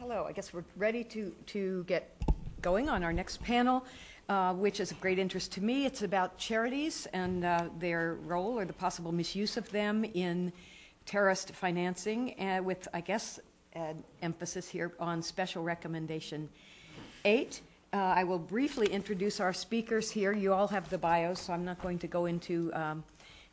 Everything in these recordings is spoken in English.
Hello, I guess we're ready to get going on our next panel, which is of great interest to me. It's about charities and their role or the possible misuse of them in terrorist financing, with, I guess, an emphasis here on Special Recommendation 8. I will briefly introduce our speakers here. You all have the bios, so I'm not going to go into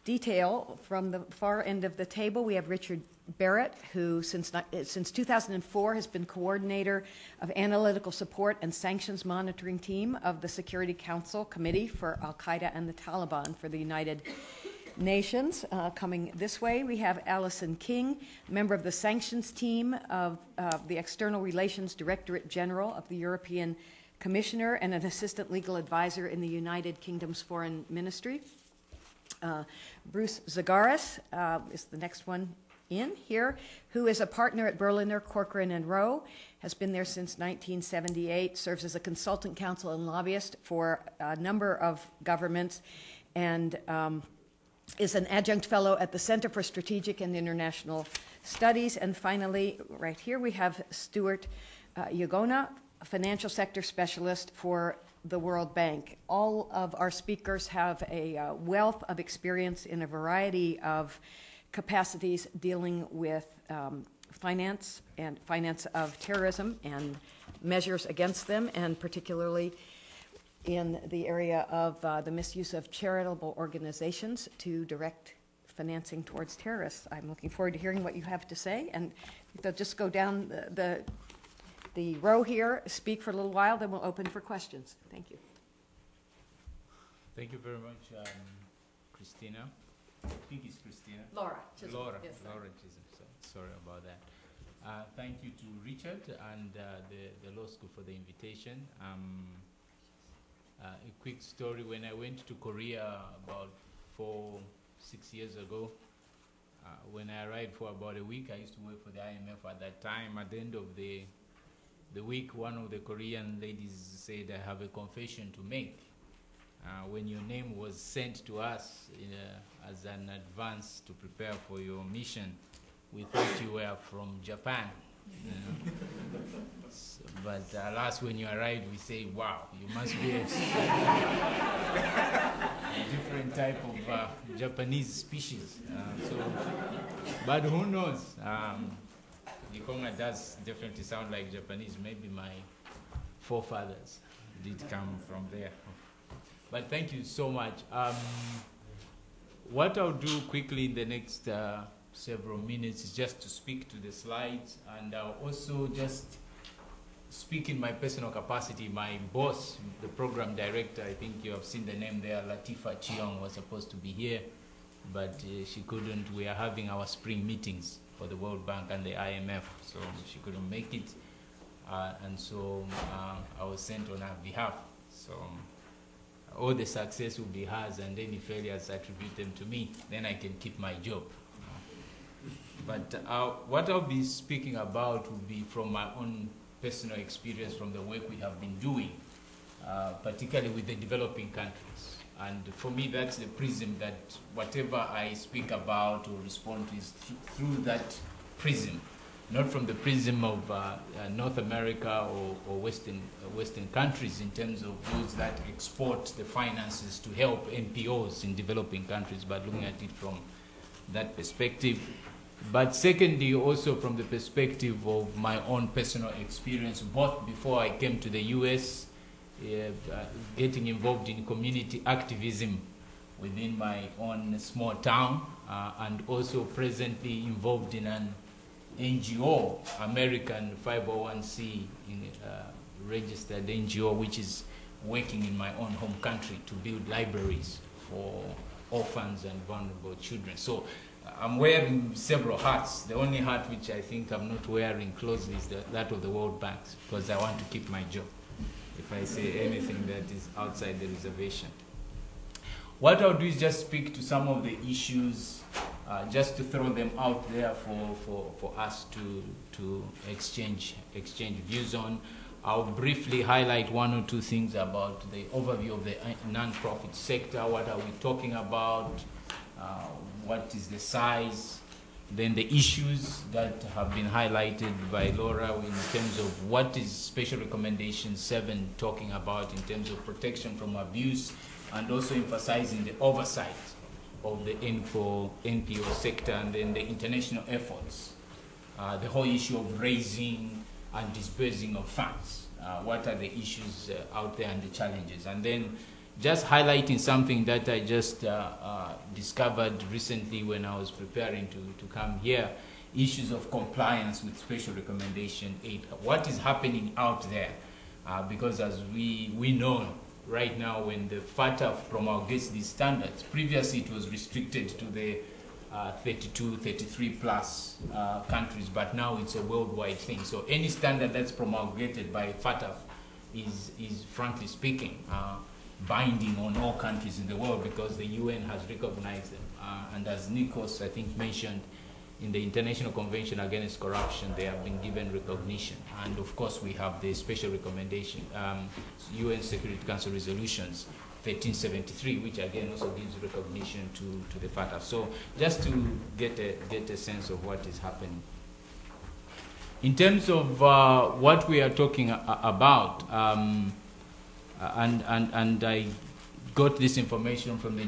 detail. From the far end of the table, we have Richard Barrett, who since 2004 has been coordinator of analytical support and sanctions monitoring team of the Security Council Committee for Al-Qaida and the Taliban for the United Nations. Coming this way, we have Alison King, member of the sanctions team of the External Relations Directorate General of the European Commissioner and an assistant legal advisor in the United Kingdom's Foreign Ministry. Bruce Zagaris is the next one in here, who is a partner at Berliner, Corcoran & Rowe, has been there since 1978, serves as a consultant counsel and lobbyist for a number of governments, and is an adjunct fellow at the Center for Strategic and International Studies. And finally, right here, we have Stuart Yagona, a financial sector specialist for the World Bank. All of our speakers have a wealth of experience in a variety of capacities dealing with finance and finance of terrorism and measures against them, and particularly in the area of the misuse of charitable organizations to direct financing towards terrorists. I'm looking forward to hearing what you have to say, and they'll just go down the row here, speak for a little while, then we'll open for questions. Thank you. Thank you very much, Christina. I think it's Christina. Laura. Laura. Yes, Laura Chisholm. Sorry about that. Thank you to Richard and the law school for the invitation. A quick story: when I went to Korea about 6 years ago, when I arrived for about a week, I used to work for the IMF at that time. At the end of the week, one of the Korean ladies said, "I have a confession to make. When your name was sent to us as an advance to prepare for your mission, we thought you were from Japan. But alas, when you arrived, we say, wow, you must be a different type of Japanese species. But who knows? Nikonga does definitely sound like Japanese. Maybe my forefathers did come from there. But thank you so much. What I'll do quickly in the next several minutes is just to speak to the slides, and I'll also just speak in my personal capacity. My boss, the program director, I think you have seen the name there, Latifa Chiong, was supposed to be here, but she couldn't. We are having our spring meetings for the World Bank and the IMF, so she couldn't make it, and so I was sent on her behalf. So all the success will be hers, and any failures attribute them to me. Then I can keep my job. But what I'll be speaking about will be from my own personal experience from the work we have been doing, particularly with the developing countries. And for me, that's the prism that whatever I speak about or respond to is through that prism, not from the prism of North America or Western countries in terms of those that export the finances to help NPOs in developing countries, but looking at it from that perspective. But secondly, also from the perspective of my own personal experience, both before I came to the US, getting involved in community activism within my own small town, and also presently involved in an NGO, American 501c registered NGO, which is working in my own home country to build libraries for orphans and vulnerable children. So I'm wearing several hats. The only hat which I think I'm not wearing closely is that of the World Bank, because I want to keep my job if I say anything that is outside the reservation. What I'll do is just speak to some of the issues, just to throw them out there for us to exchange views on. I'll briefly highlight one or two things about the overview of the non-profit sector. What are we talking about? What is the size? then the issues that have been highlighted by Laura in terms of what is Special Recommendation 7 talking about in terms of protection from abuse, and also emphasizing the oversight of the NPO sector, and then the international efforts, the whole issue of raising and dispersing of funds. What are the issues out there and the challenges? And then just highlighting something that I just discovered recently when I was preparing to come here, issues of compliance with Special Recommendation 8. What is happening out there? Because as we know right now, when the FATF promulgates these standards, previously it was restricted to the 32, 33 plus countries, but now it's a worldwide thing. So any standard that's promulgated by FATF is frankly speaking, binding on all countries in the world, because the UN has recognized them. And as Nikos, I think, mentioned, in the International Convention Against Corruption, they have been given recognition. And of course, we have the special recommendation, UN Security Council resolutions 1373, which again also gives recognition to the FATF. So just to get a sense of what is happening. In terms of what we are talking about, and I got this information from the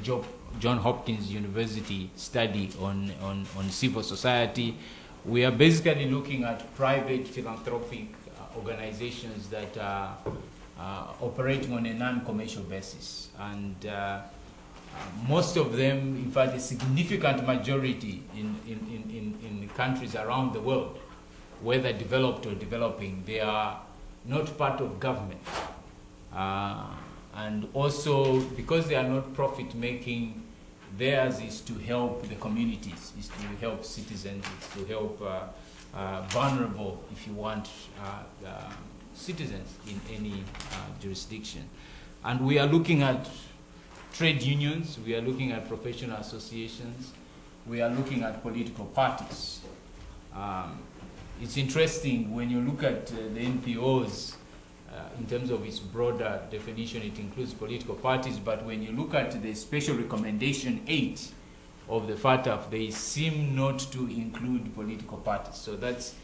John Hopkins University study on civil society. We are basically looking at private philanthropic organizations that are operating on a non-commercial basis. And most of them, in fact, a significant majority in countries around the world, whether developed or developing, they are not part of government. And also, because they are not profit-making, theirs is to help the communities, is to help citizens, is to help vulnerable, if you want, citizens in any jurisdiction. And we are looking at trade unions, we are looking at professional associations, we are looking at political parties. It's interesting when you look at the NPOs, in terms of its broader definition, it includes political parties, but when you look at the Special Recommendation 8 of the FATF, they seem not to include political parties. So that's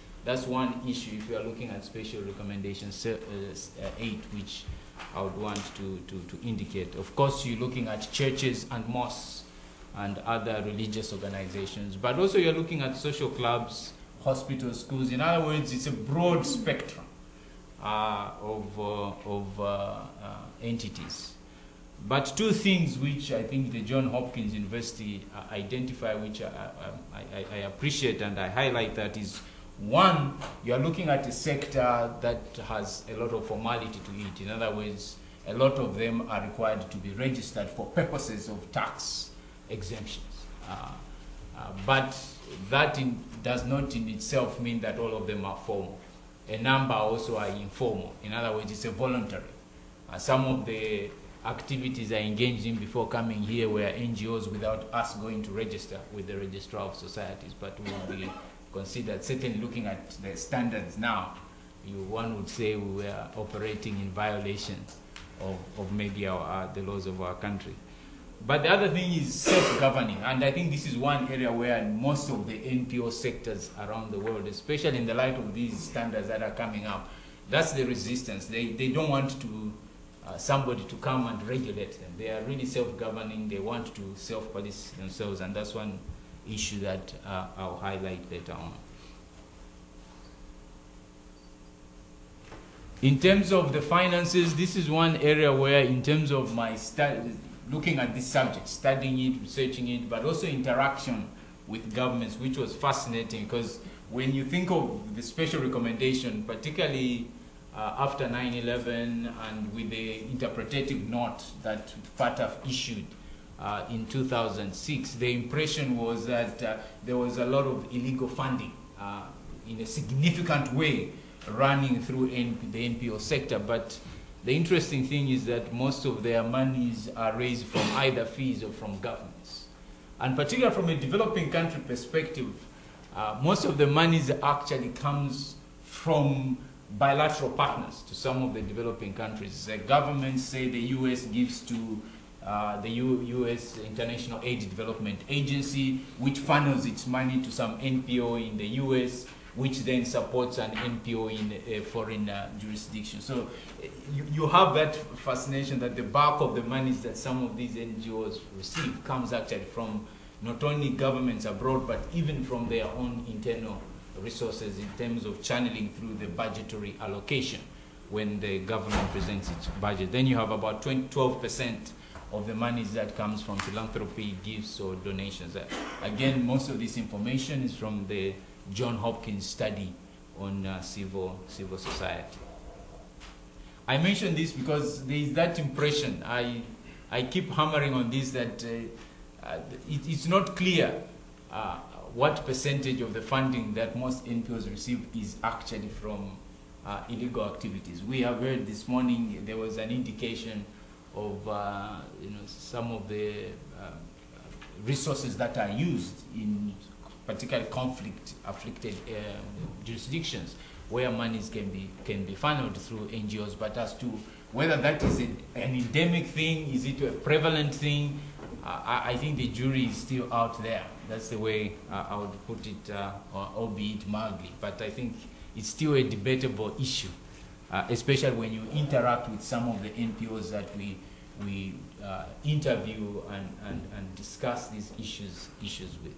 one issue if you are looking at Special Recommendation 8, which I would want to indicate. Of course, you're looking at churches and mosques and other religious organizations, but also you're looking at social clubs, hospitals, schools. In other words, it's a broad spectrum of entities. But two things which I think the Johns Hopkins University identify, which I appreciate and I highlight, that is, one, you are looking at a sector that has a lot of formality to it. In other words, a lot of them are required to be registered for purposes of tax exemptions. But that does not in itself mean that all of them are formal. A number also are informal. In other words, it's a voluntary. Some of the activities I engaged in before coming here were NGOs without us going to register with the Registrar of Societies, but will be considered, certainly looking at the standards now, one would say we were operating in violation of maybe the laws of our country. But the other thing is self-governing, and I think this is one area where most of the NPO sectors around the world, especially in the light of these standards that are coming up, that's the resistance. They don't want to somebody to come and regulate them. They are really self-governing. They want to self-police themselves, and that's one issue that I'll highlight later on. In terms of the finances, this is one area where, in terms of my study, looking at this subject, studying it, researching it, but also interaction with governments, which was fascinating, because when you think of the special recommendation, particularly after 9/11 and with the interpretative note that FATF issued in 2006, the impression was that there was a lot of illegal funding in a significant way running through the NPO sector. But the interesting thing is that most of their monies are raised from either fees or from governments. And particularly from a developing country perspective, most of the monies actually comes from bilateral partners to some of the developing countries. The governments say the US gives to the U.S. International Aid Development Agency, which funnels its money to some NPO in the U.S., which then supports an NPO in a foreign jurisdiction. So you have that fascination that the bulk of the monies that some of these NGOs receive comes actually from not only governments abroad, but even from their own internal resources in terms of channeling through the budgetary allocation when the government presents its budget. Then you have about 12% of the monies that comes from philanthropy, gifts, or donations. Again, most of this information is from the John Hopkins study on civil society. I mention this because there is that impression, I keep hammering on this, that it's not clear what percentage of the funding that most NPOs receive is actually from illegal activities. We have heard this morning there was an indication of some of the resources that are used in particularly conflict-afflicted jurisdictions where monies can be funneled through NGOs. But as to whether that is an endemic thing, is it a prevalent thing, I think the jury is still out there. That's the way I would put it, albeit mildly. But I think it's still a debatable issue, especially when you interact with some of the NPOs that we interview and discuss these issues with.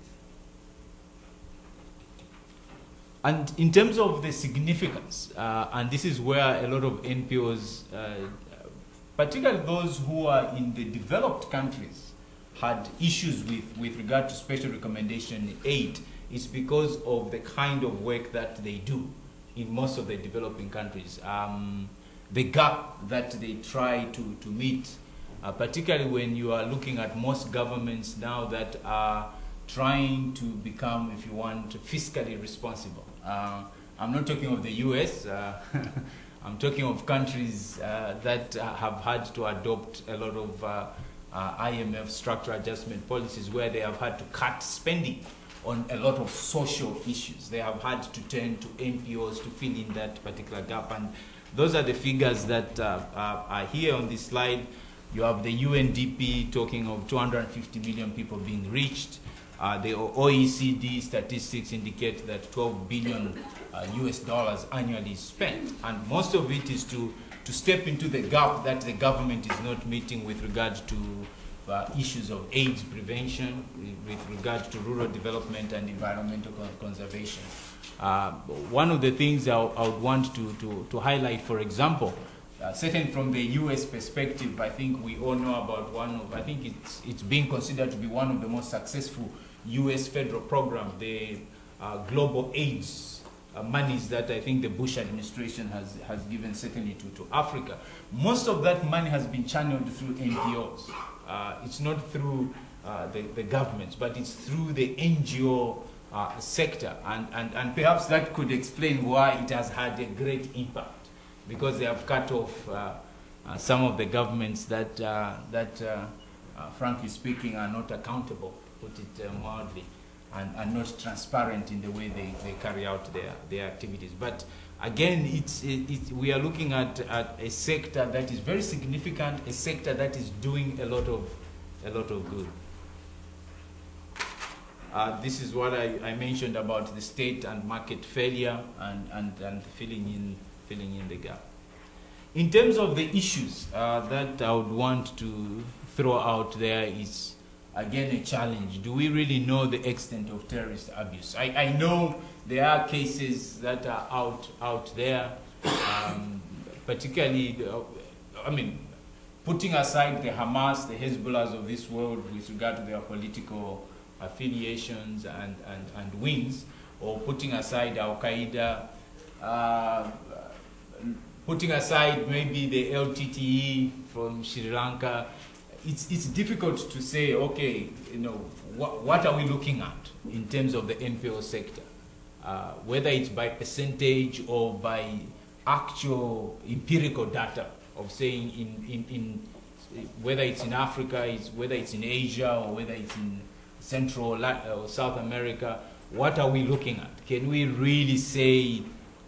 And in terms of the significance, and this is where a lot of NPOs, particularly those who are in the developed countries, had issues with regard to special recommendation aid, is because of the kind of work that they do in most of the developing countries. The gap that they try to meet, particularly when you are looking at most governments now that are trying to become, if you want, fiscally responsible. I'm not talking of the US, I'm talking of countries that have had to adopt a lot of IMF structural adjustment policies where they have had to cut spending on a lot of social issues. They have had to turn to NPOs to fill in that particular gap. And those are the figures that are here on this slide. You have the UNDP talking of 250 million people being reached. The OECD statistics indicate that $12 billion US annually is spent, and most of it is to step into the gap that the government is not meeting with regard to issues of AIDS prevention, with regard to rural development and environmental conservation. One of the things I would want to highlight, for example, certainly from the US perspective, I think we all know about I think it's being considered to be one of the most successful US federal program, the global AIDS monies that I think the Bush administration has given certainly to Africa. Most of that money has been channeled through NGOs. It's not through the governments, but it's through the NGO sector. And perhaps that could explain why it has had a great impact, because they have cut off some of the governments that frankly speaking, are not accountable, put it mildly, and not transparent in the way they carry out their activities. But again, we are looking at a sector that is very significant, a sector that is doing a lot of good. This is what I mentioned about the state and market failure and filling in the gap. In terms of the issues that I would want to throw out there is, again, a challenge. Do we really know the extent of terrorist abuse? I know there are cases that are out there, particularly, putting aside the Hamas, the Hezbollahs of this world with regard to their political affiliations and wings, or putting aside Al-Qaida, putting aside maybe the LTTE from Sri Lanka, it's difficult to say, okay, what are we looking at in terms of the NPO sector? Whether it's by percentage or by actual empirical data of saying whether it's in Africa, whether it's in Asia, or whether it's in Central or South America, what are we looking at? Can we really say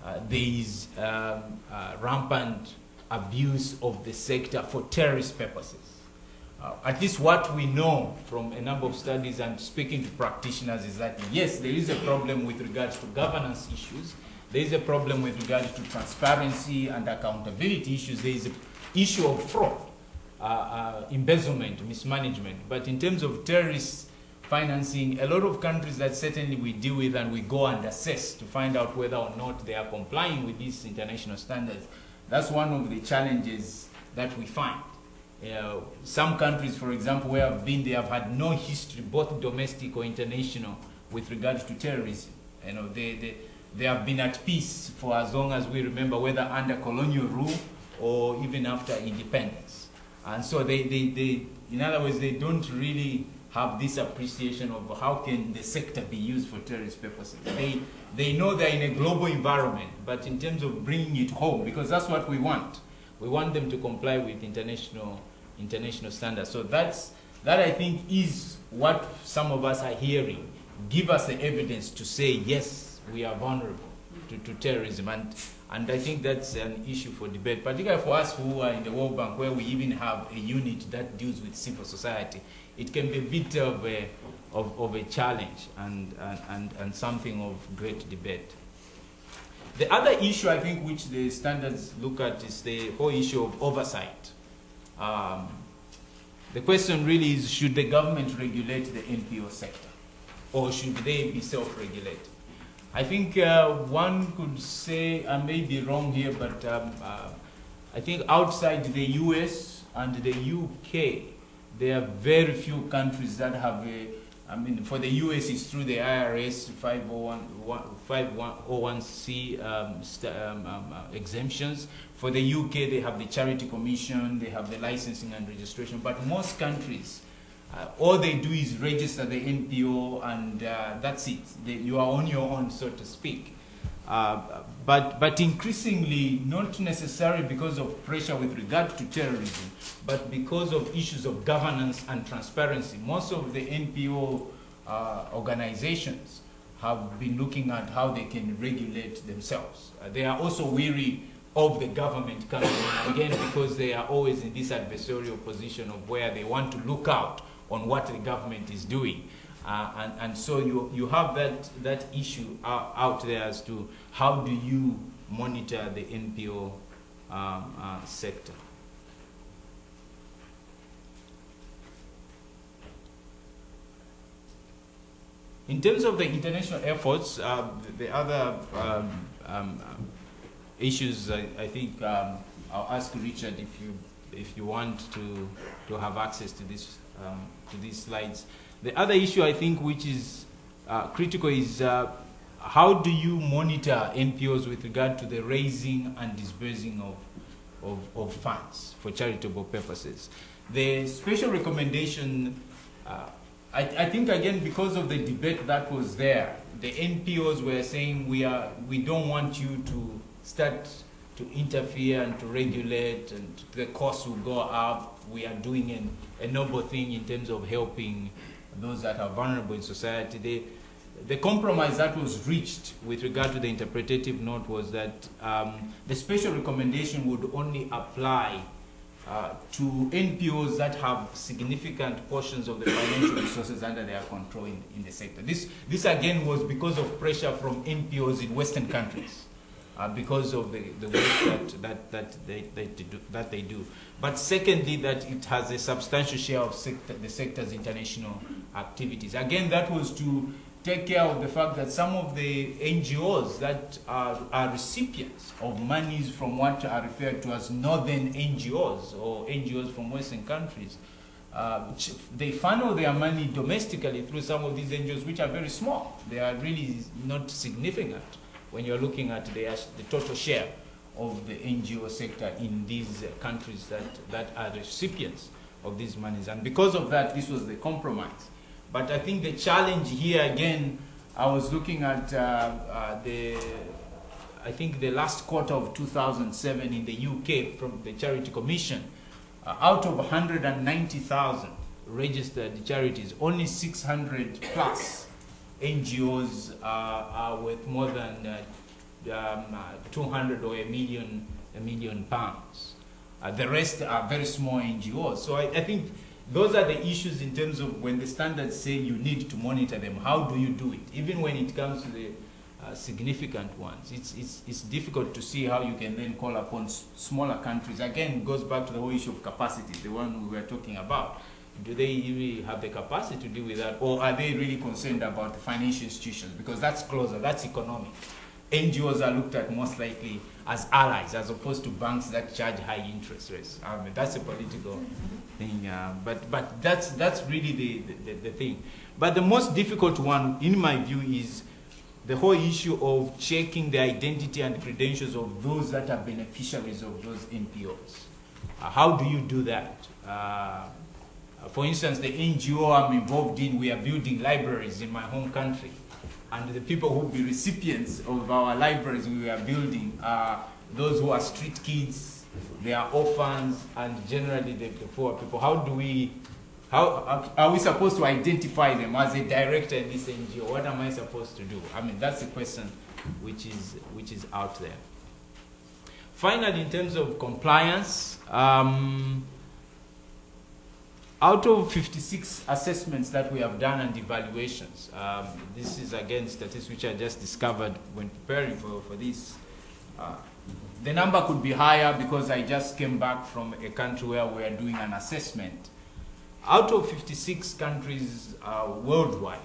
there is rampant abuse of the sector for terrorist purposes? at least what we know from a number of studies and speaking to practitioners is that yes, there is a problem with regards to governance issues. There is a problem with regards to transparency and accountability issues. There is an issue of fraud, embezzlement, mismanagement. But in terms of terrorist financing, a lot of countries that certainly we deal with and we go and assess to find out whether or not they are complying with these international standards. That's one of the challenges that we find. Some countries, for example, where I've been, they have had no history, both domestic or international, with regards to terrorism. You know, they have been at peace for as long as we remember, whether under colonial rule or even after independence. And so in other words, they don't really have this appreciation of how can the sector be used for terrorist purposes. They know they're in a global environment, but in terms of bringing it home, because that's what we want. We want them to comply with international standards. So that I think is what some of us are hearing. Give us the evidence to say, yes, we are vulnerable to terrorism. And I think that's an issue for debate, particularly for us who are in the World Bank, where we even have a unit that deals with civil society. It can be a bit of a challenge and something of great debate. The other issue, I think, which the standards look at is the whole issue of oversight. The question really is, should the government regulate the NPO sector? Or should they be self-regulated? I think one could say, I may be wrong here, but I think outside the US and the UK, there are very few countries that have I mean, for the US, it's through the IRS 501c exemptions. For the UK, they have the Charity Commission, they have the licensing and registration. But most countries, all they do is register the NPO, and that's it. You are on your own, so to speak. But increasingly, not necessarily because of pressure with regard to terrorism, but because of issues of governance and transparency. Most of the NPO organizations have been looking at how they can regulate themselves. They are also weary of the government coming in, again, because they are always in this adversarial position of where they want to look out on what the government is doing. And so you have that issue out there as to how do you monitor the NPO sector. In terms of the international efforts, the other issues, I think I'll ask Richard if you want to have access to this to these slides. The other issue I think which is critical is how do you monitor NPOs with regard to the raising and disbursing of funds for charitable purposes. The special recommendation, I think again because of the debate that was there, the NPOs were saying we don't want you to start to interfere and to regulate, and the costs will go up. We are doing a noble thing in terms of helping those that are vulnerable in society. The compromise that was reached with regard to the interpretative note was that the special recommendation would only apply to NPOs that have significant portions of the financial resources under their control in the sector. This again was because of pressure from NPOs in Western countries, because of the work that they do. But secondly, that it has a substantial share of the sector's international activities. Again, that was to take care of the fact that some of the NGOs that are recipients of monies from what are referred to as northern NGOs or NGOs from Western countries, they funnel their money domestically through some of these NGOs, which are very small. They are really not significant when you're looking at the total share of the NGO sector in these countries that are recipients of these monies. And because of that, this was the compromise. But I think the challenge here again, I was looking at I think the last quarter of 2007 in the UK from the Charity Commission, out of 190,000 registered charities, only 600 plus NGOs are worth more than 200 or a million pounds. The rest are very small NGOs. So I think those are the issues in terms of when the standards say you need to monitor them, how do you do it? Even when it comes to the significant ones, it's difficult to see how you can then call upon smaller countries. Again, it goes back to the whole issue of capacity, the one we were talking about. Do they really have the capacity to deal with that, or are they really concerned about the financial institutions? Because that's closer, that's economic. NGOs are looked at most likely as allies, as opposed to banks that charge high interest rates. I mean, that's a political thing, but that's really the thing. But the most difficult one, in my view, is the whole issue of checking the identity and credentials of those that are beneficiaries of those NPOs. How do you do that? For instance, the NGO I'm involved in, we are building libraries in my home country. And the people who will be recipients of our libraries we are building are those who are street kids, they are orphans, and generally the poor people. How are we supposed to identify them as a director in this NGO? What am I supposed to do? I mean, that's a question which is out there. Finally, in terms of compliance, out of 56 assessments that we have done and evaluations, this is again statistics which I just discovered when preparing for this. The number could be higher because I just came back from a country where we are doing an assessment. Out of 56 countries worldwide,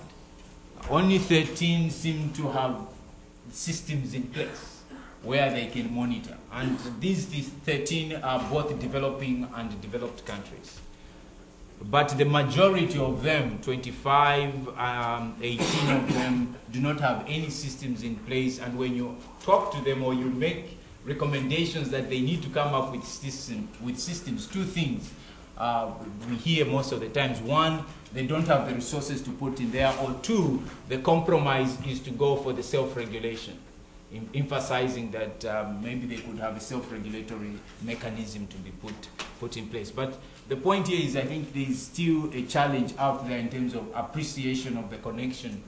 only 13 seem to have systems in place where they can monitor. And these 13 are both developing and developed countries. But the majority of them, 25, 18 of them, do not have any systems in place. And when you talk to them or you make recommendations that they need to come up with systems, two things we hear most of the times. One, they don't have the resources to put in there, or two, the compromise is to go for the self-regulation, emphasizing that maybe they could have a self-regulatory mechanism to be put in place. But the point here is I think there is still a challenge out there in terms of appreciation of the connection,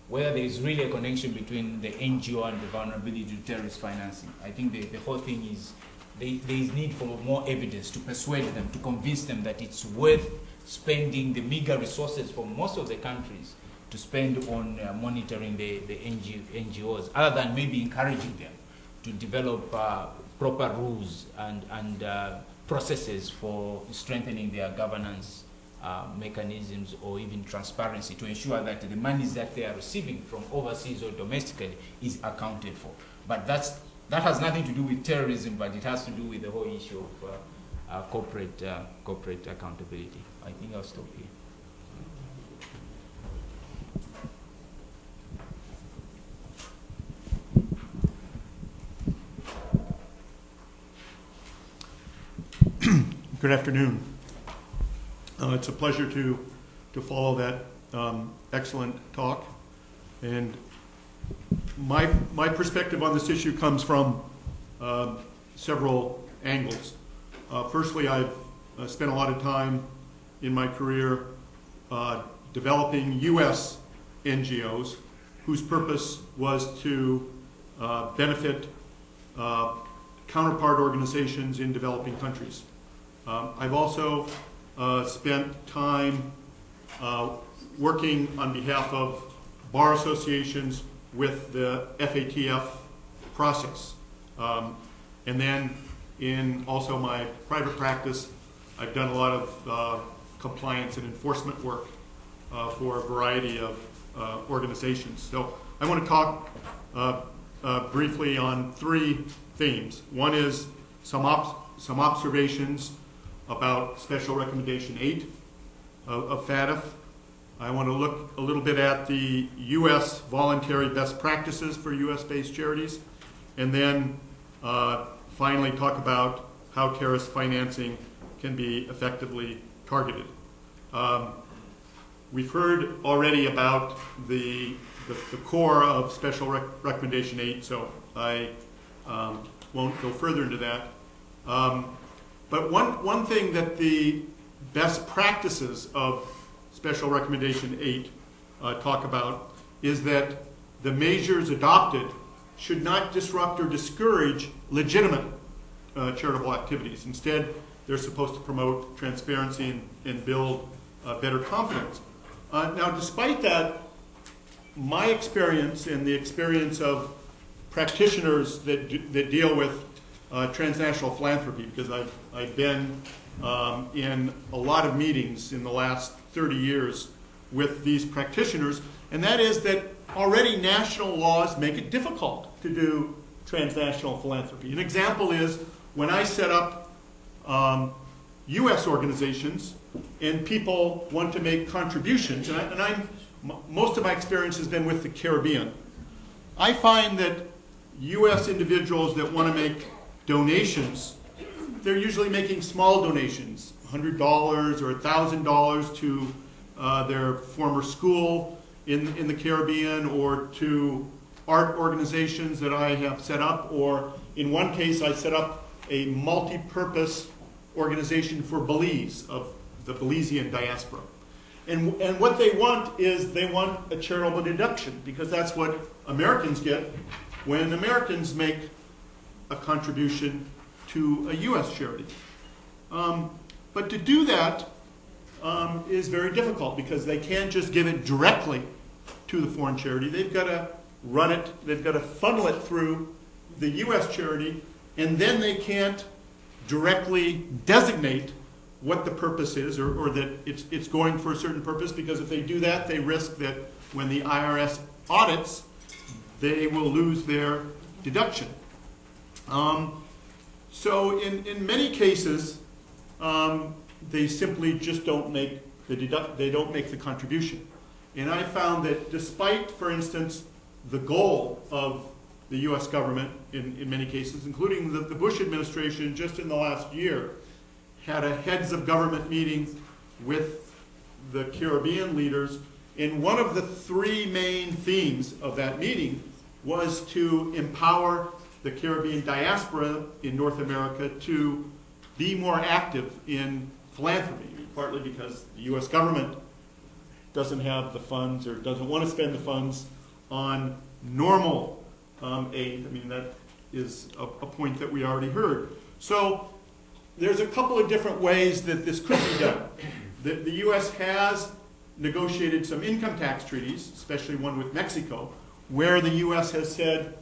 whether there is really a connection between the NGO and the vulnerability to terrorist financing. I think the whole thing is there is need for more evidence to persuade them, to convince them that it's worth spending the meager resources for most of the countries to spend on monitoring the NGOs, other than maybe encouraging them to develop proper rules and processes for strengthening their governance mechanisms, or even transparency, to ensure that the monies that they are receiving from overseas or domestically is accounted for. But that has nothing to do with terrorism, but it has to do with the whole issue of corporate accountability. I think I'll stop here. Good afternoon. It's a pleasure to follow that excellent talk. And my perspective on this issue comes from several angles. Firstly, I've spent a lot of time in my career developing U.S. NGOs whose purpose was to benefit counterpart organizations in developing countries. I've also spent time working on behalf of bar associations with the FATF process. And then in also my private practice, I've done a lot of compliance and enforcement work for a variety of organizations. So I want to talk briefly on three themes. One is some observations about Special Recommendation 8 of FATF. I want to look a little bit at the U.S. voluntary best practices for U.S.-based charities, and then finally talk about how terrorist financing can be effectively targeted. We've heard already about the core of Special Recommendation 8, so I won't go further into that. But one thing that the best practices of Special Recommendation 8 talk about is that the measures adopted should not disrupt or discourage legitimate charitable activities. Instead, they're supposed to promote transparency and build better confidence. Now, despite that, my experience and the experience of practitioners that deal with transnational philanthropy, because I've been in a lot of meetings in the last 30 years with these practitioners, and that is that already national laws make it difficult to do transnational philanthropy. An example is when I set up U.S. organizations and people want to make contributions, most of my experience has been with the Caribbean. I find that U.S. individuals that want to make donations, they're usually making small donations, $100 or $1,000 to their former school in the Caribbean, or to art organizations that I have set up, or in one case I set up a multi-purpose organization for Belize, of the Belizean diaspora. And what they want is they want a charitable deduction, because that's what Americans get when Americans make a contribution to a U.S. charity. But to do that is very difficult, because they can't just give it directly to the foreign charity. They've got to run it, they've got to funnel it through the U.S. charity, and then they can't directly designate what the purpose is, or that it's going for a certain purpose, because if they do that, they risk that when the IRS audits, they will lose their deduction. So in many cases, they simply just don't make the contribution. And I found that despite, for instance, the goal of the U.S. government in many cases, including the Bush administration just in the last year, had a heads of government meeting with the Caribbean leaders, and one of the three main themes of that meeting was to empower the Caribbean diaspora in North America to be more active in philanthropy, partly because the U.S. government doesn't have the funds, or doesn't want to spend the funds on normal aid. I mean, that is a point that we already heard. So there's a couple of different ways that this could be done. The U.S. has negotiated some income tax treaties, especially one with Mexico, where the U.S. has said,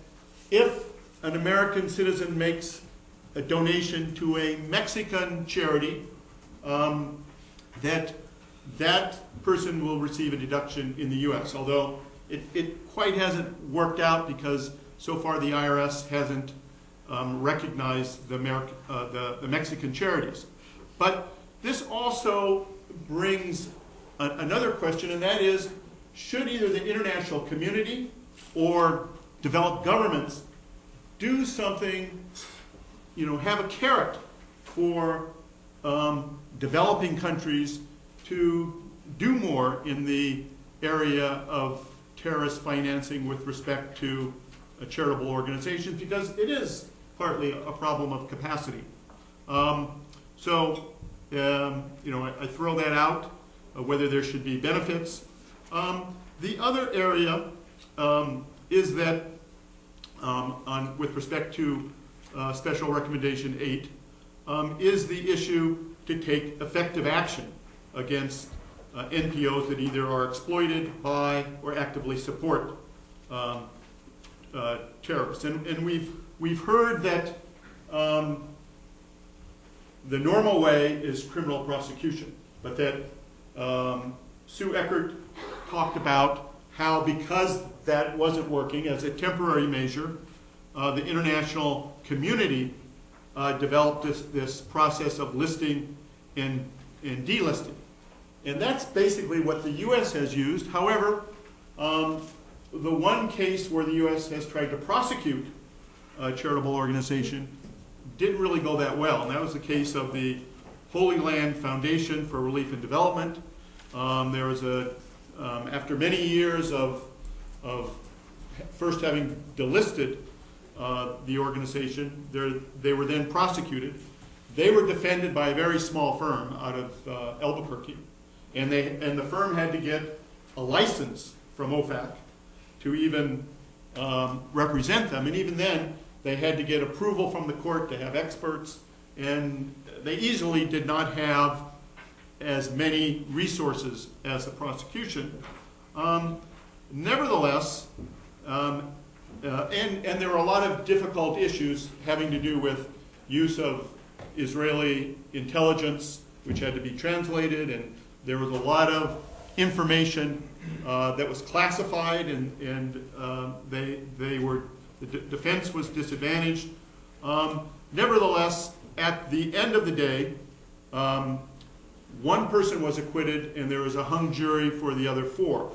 if an American citizen makes a donation to a Mexican charity, that person will receive a deduction in the U.S., although it quite hasn't worked out, because so far the IRS hasn't recognized the Mexican charities. But this also brings another question, and that is, should either the international community or developed governments do something, have a carrot for developing countries to do more in the area of terrorist financing with respect to charitable organizations, because it is partly a problem of capacity. I throw that out, whether there should be benefits. The other area is that with respect to Special Recommendation 8, is the issue to take effective action against NPOs that either are exploited by or actively support terrorists. And we've heard that the normal way is criminal prosecution, but that Sue Eckert talked about how, because that wasn't working as a temporary measure, the international community developed this process of listing and delisting. And that's basically what the U.S. has used. However, the one case where the U.S. has tried to prosecute a charitable organization didn't really go that well, and that was the case of the Holy Land Foundation for Relief and Development. There was after many years of first having delisted the organization, they were then prosecuted. They were defended by a very small firm out of Albuquerque, and the firm had to get a license from OFAC to even represent them, and even then they had to get approval from the court to have experts, and they easily did not have as many resources as the prosecution. Nevertheless, and there were a lot of difficult issues having to do with use of Israeli intelligence, which had to be translated, and there was a lot of information that was classified, and the defense was disadvantaged. Nevertheless, at the end of the day, one person was acquitted, and there was a hung jury for the other 4.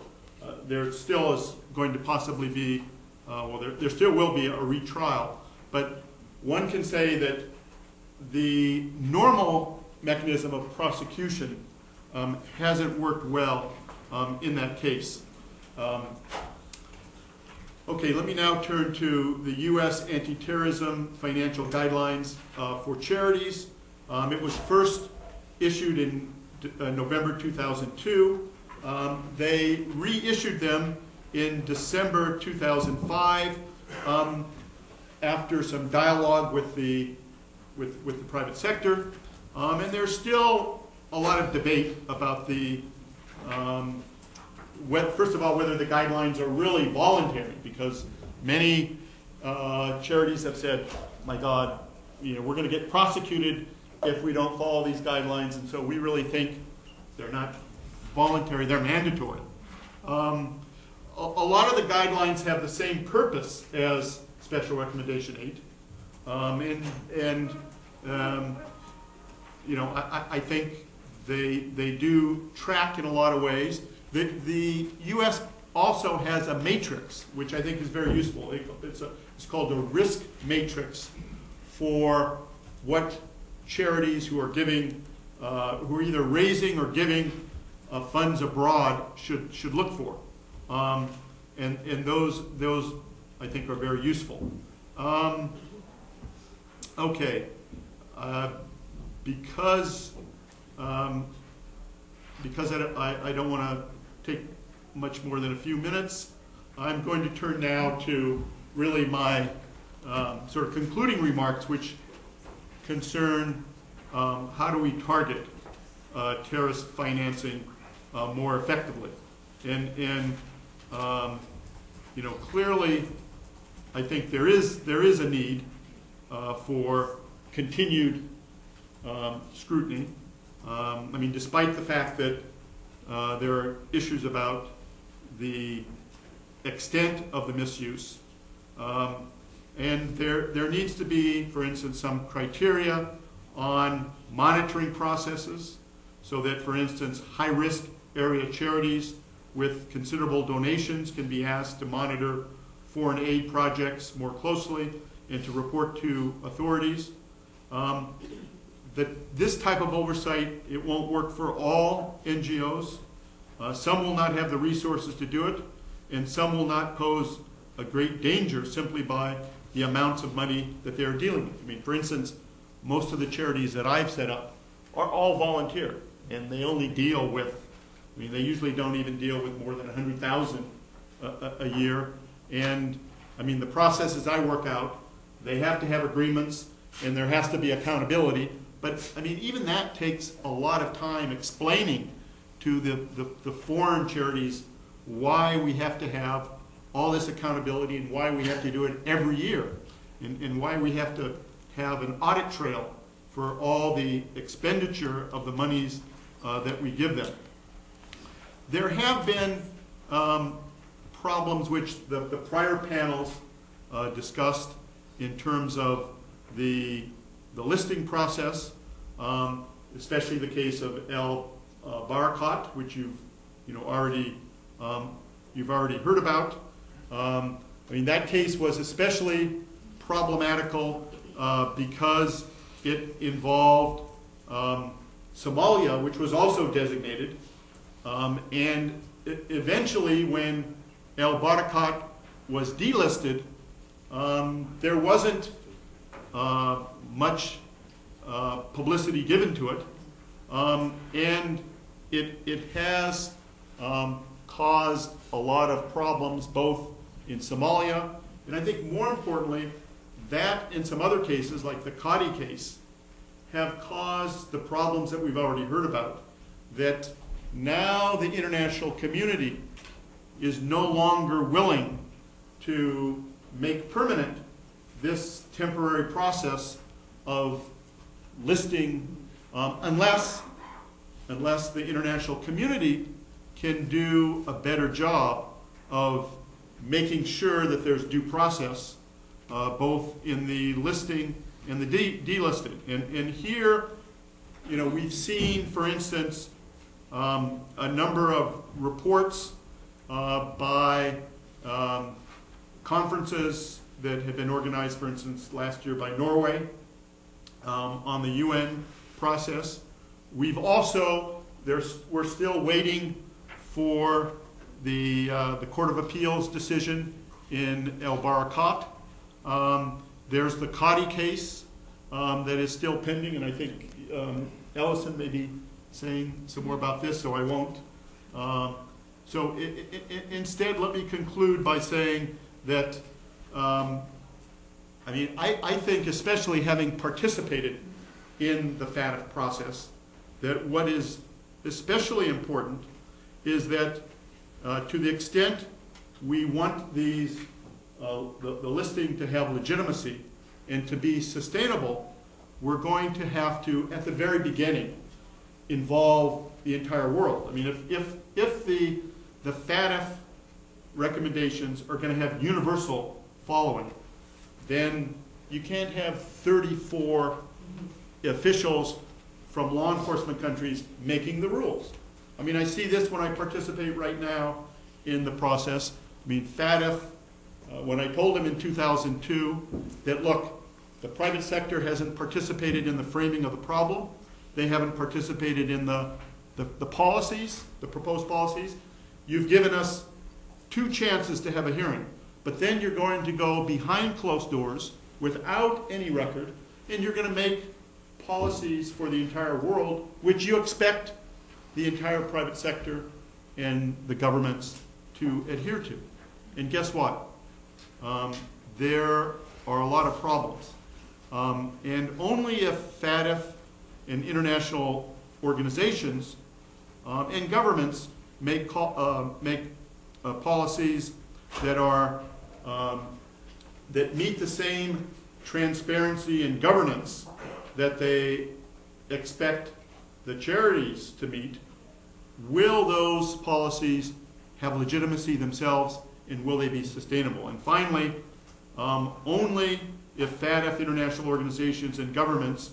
There still is going to possibly be, there still will be a retrial, but one can say that the normal mechanism of prosecution hasn't worked well in that case. Okay, let me now turn to the U.S. Anti-Terrorism Financial Guidelines for Charities. It was first issued in November 2002. They reissued them in December 2005 after some dialogue with the private sector. And there's still a lot of debate about the first of all, whether the guidelines are really voluntary, because many charities have said, my God, we're going to get prosecuted if we don't follow these guidelines, and so we really think they're not voluntary, they're mandatory. A lot of the guidelines have the same purpose as Special Recommendation 8, I think they do track in a lot of ways. The U.S. also has a matrix, which I think is very useful. It's called a risk matrix for what charities who are giving, who are either raising or giving funds abroad should look for, and those I think are very useful. Okay, because I don't want to take much more than a few minutes, I'm going to turn now to really my sort of concluding remarks, which concern how do we target terrorist financing more effectively. And clearly, I think there is a need for continued scrutiny. Despite the fact that there are issues about the extent of the misuse, and there needs to be, for instance, some criteria on monitoring processes, so that, for instance, high-risk area charities with considerable donations can be asked to monitor foreign aid projects more closely and to report to authorities. That this type of oversight, it won't work for all NGOs. Some will not have the resources to do it, and some will not pose a great danger simply by the amounts of money that they're dealing with. For instance, most of the charities that I've set up are all volunteer, and they only deal with, they usually don't even deal with more than 100,000 a year. And the processes I work out, they have to have agreements, and there has to be accountability. But even that takes a lot of time explaining to the foreign charities why we have to have all this accountability and why we have to do it every year, and why we have to have an audit trail for all the expenditure of the monies that we give them. There have been problems which the prior panels discussed in terms of the listing process, especially the case of Al-Qaida, which you've already heard about. That case was especially problematical because it involved Somalia, which was also designated, and eventually, when Al-Qaida was delisted, there wasn't much publicity given to it, and it has caused a lot of problems both in Somalia, and I think more importantly, that in some other cases, like the Qadi case, have caused the problems that we've already heard about, that now the international community is no longer willing to make permanent this temporary process of listing unless the international community can do a better job of making sure that there's due process both in the listing and the delisting. And here, you know, we've seen, for instance, a number of reports by conferences that have been organized, for instance, last year by Norway on the UN process. We've also, we're still waiting for the Court of Appeals decision in El Barakat. There's the Qadi case that is still pending, and I think Ellison may be saying some more about this, so I won't. So instead, let me conclude by saying that, I mean, I think, especially having participated in the FATF process, that what is especially important is that to the extent we want these, the listing to have legitimacy and to be sustainable, we're going to have to, at the very beginning, involve the entire world. I mean, if the FATF recommendations are going to have universal following, then you can't have 34 officials from law enforcement countries making the rules. I mean, I see this when I participate right now in the process. I mean, FATF, when I told them in 2002 that, look, the private sector hasn't participated in the framing of the problem, they haven't participated in the policies, the proposed policies, you've given us 2 chances to have a hearing, but then you're going to go behind closed doors without any record, and you're going to make policies for the entire world, which you expect the entire private sector and the governments to adhere to. And guess what? There are a lot of problems. And only if FATF and international organizations and governments make policies that are that meet the same transparency and governance that they expect the charities to meet, will those policies have legitimacy themselves, and will they be sustainable? And finally, only if FATF, international organizations, and governments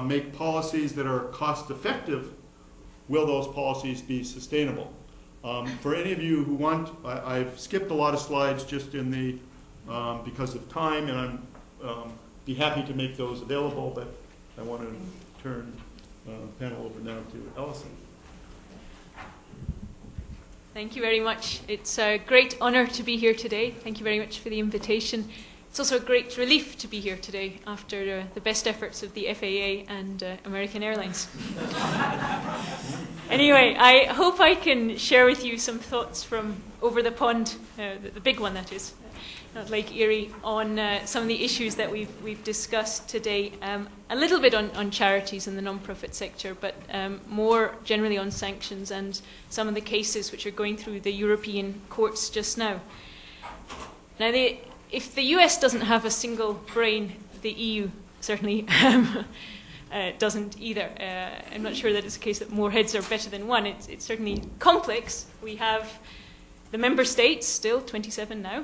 make policies that are cost-effective, will those policies be sustainable. For any of you who want, I've skipped a lot of slides just in the because of time, and I'm be happy to make those available, but I want to turn the panel over now to Ellison. Thank you very much. It's a great honor to be here today. Thank you very much for the invitation. It's also a great relief to be here today after the best efforts of the FAA and American Airlines. Anyway, I hope I can share with you some thoughts from over the pond, the big one that is, not Lake Erie, on some of the issues that we've discussed today. A little bit on charities and the non-profit sector, but more generally on sanctions and some of the cases which are going through the European courts just now. Now, if the US doesn't have a single brain, the EU certainly doesn't either. I'm not sure that it's a case that more heads are better than one. It's certainly complex. We have the member states, still 27 now,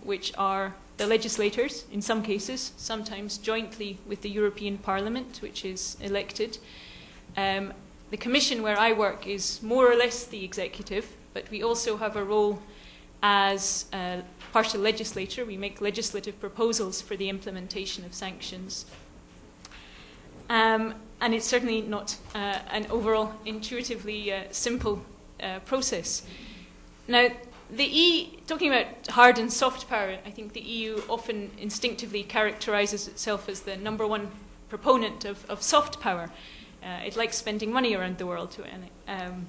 which are the legislators in some cases, sometimes jointly with the European Parliament, which is elected. The Commission where I work is more or less the executive, but we also have a role as part of the legislature. We make legislative proposals for the implementation of sanctions. And it's certainly not an overall intuitively simple process. Now, talking about hard and soft power, I think the EU often instinctively characterizes itself as the #1 proponent of soft power. It likes spending money around the world, and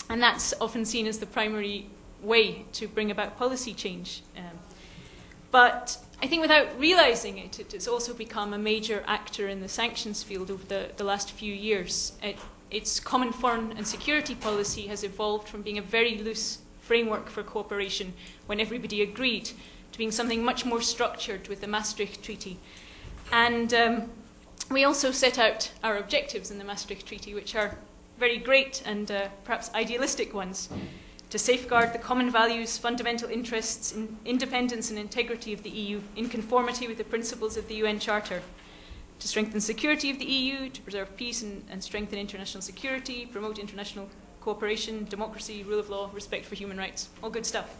that's often seen as the primary way to bring about policy change. But I think without realising it, it has also become a major actor in the sanctions field over the last few years. Its common foreign and security policy has evolved from being a very loose framework for cooperation when everybody agreed to being something much more structured with the Maastricht Treaty. And we also set out our objectives in the Maastricht Treaty, which are very great and perhaps idealistic ones: to safeguard the common values, fundamental interests, independence and integrity of the EU in conformity with the principles of the UN Charter, to strengthen security of the EU, to preserve peace and strengthen international security, promote international cooperation, democracy, rule of law, respect for human rights, all good stuff.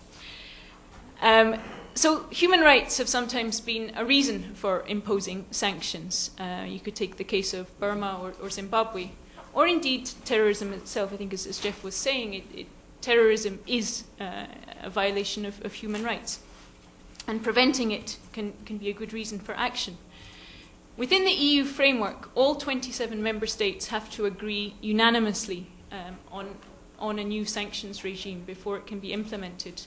So human rights have sometimes been a reason for imposing sanctions. You could take the case of Burma or Zimbabwe, or indeed terrorism itself. I think, as Jeff was saying, terrorism is a violation of human rights, and preventing it can be a good reason for action. Within the EU framework, all 27 member states have to agree unanimously on a new sanctions regime before it can be implemented.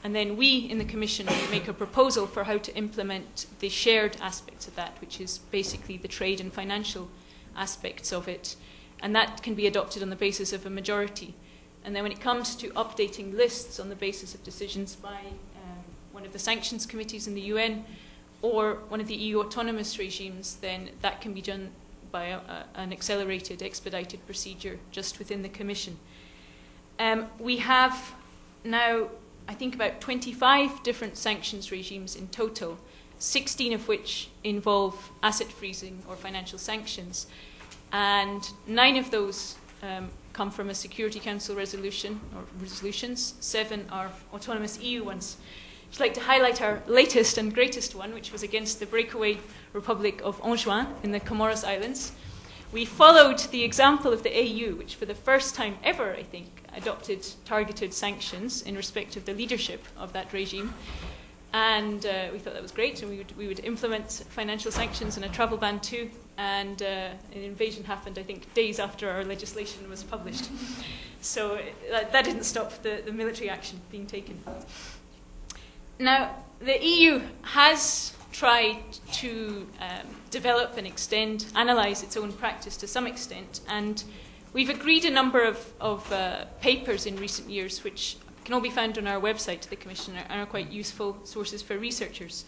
And then we, in the Commission, make a proposal for how to implement the shared aspects of that, which is basically the trade and financial aspects of it. And that can be adopted on the basis of a majority. And then when it comes to updating lists on the basis of decisions by one of the sanctions committees in the UN or one of the EU autonomous regimes, then that can be done by an accelerated, expedited procedure just within the Commission. We have now, I think, about 25 different sanctions regimes in total, 16 of which involve asset freezing or financial sanctions. And 9 of those come from a Security Council resolution or resolutions. 7 are autonomous EU ones. I'd like to highlight our latest and greatest one, which was against the breakaway Republic of Anjouan in the Comoros Islands. We followed the example of the AU, which for the first time ever, I think, adopted targeted sanctions in respect of the leadership of that regime. And we thought that was great, and we would implement financial sanctions and a travel ban too. And an invasion happened, I think, days after our legislation was published. So that didn't stop the military action being taken. Now, the EU has tried to develop and extend, analyse its own practice to some extent, and we've agreed a number of papers in recent years which can all be found on our website to the Commission and are quite useful sources for researchers.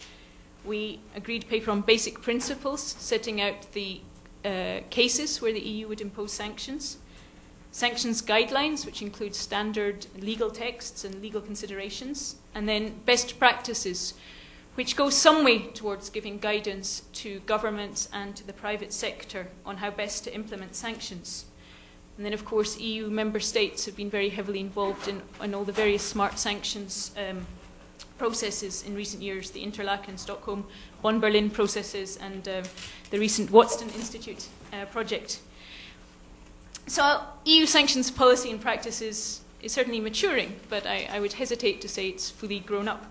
We agreed a paper on basic principles, setting out the cases where the EU would impose sanctions, sanctions guidelines, which include standard legal texts and legal considerations, and then best practices, which go some way towards giving guidance to governments and to the private sector on how best to implement sanctions. And then, of course, EU member states have been very heavily involved in all the various smart sanctions processes in recent years, the Interlaken, Stockholm, Bonn, Berlin processes, and the recent Watson Institute project. So EU sanctions policy and practice is certainly maturing, but I would hesitate to say it's fully grown up.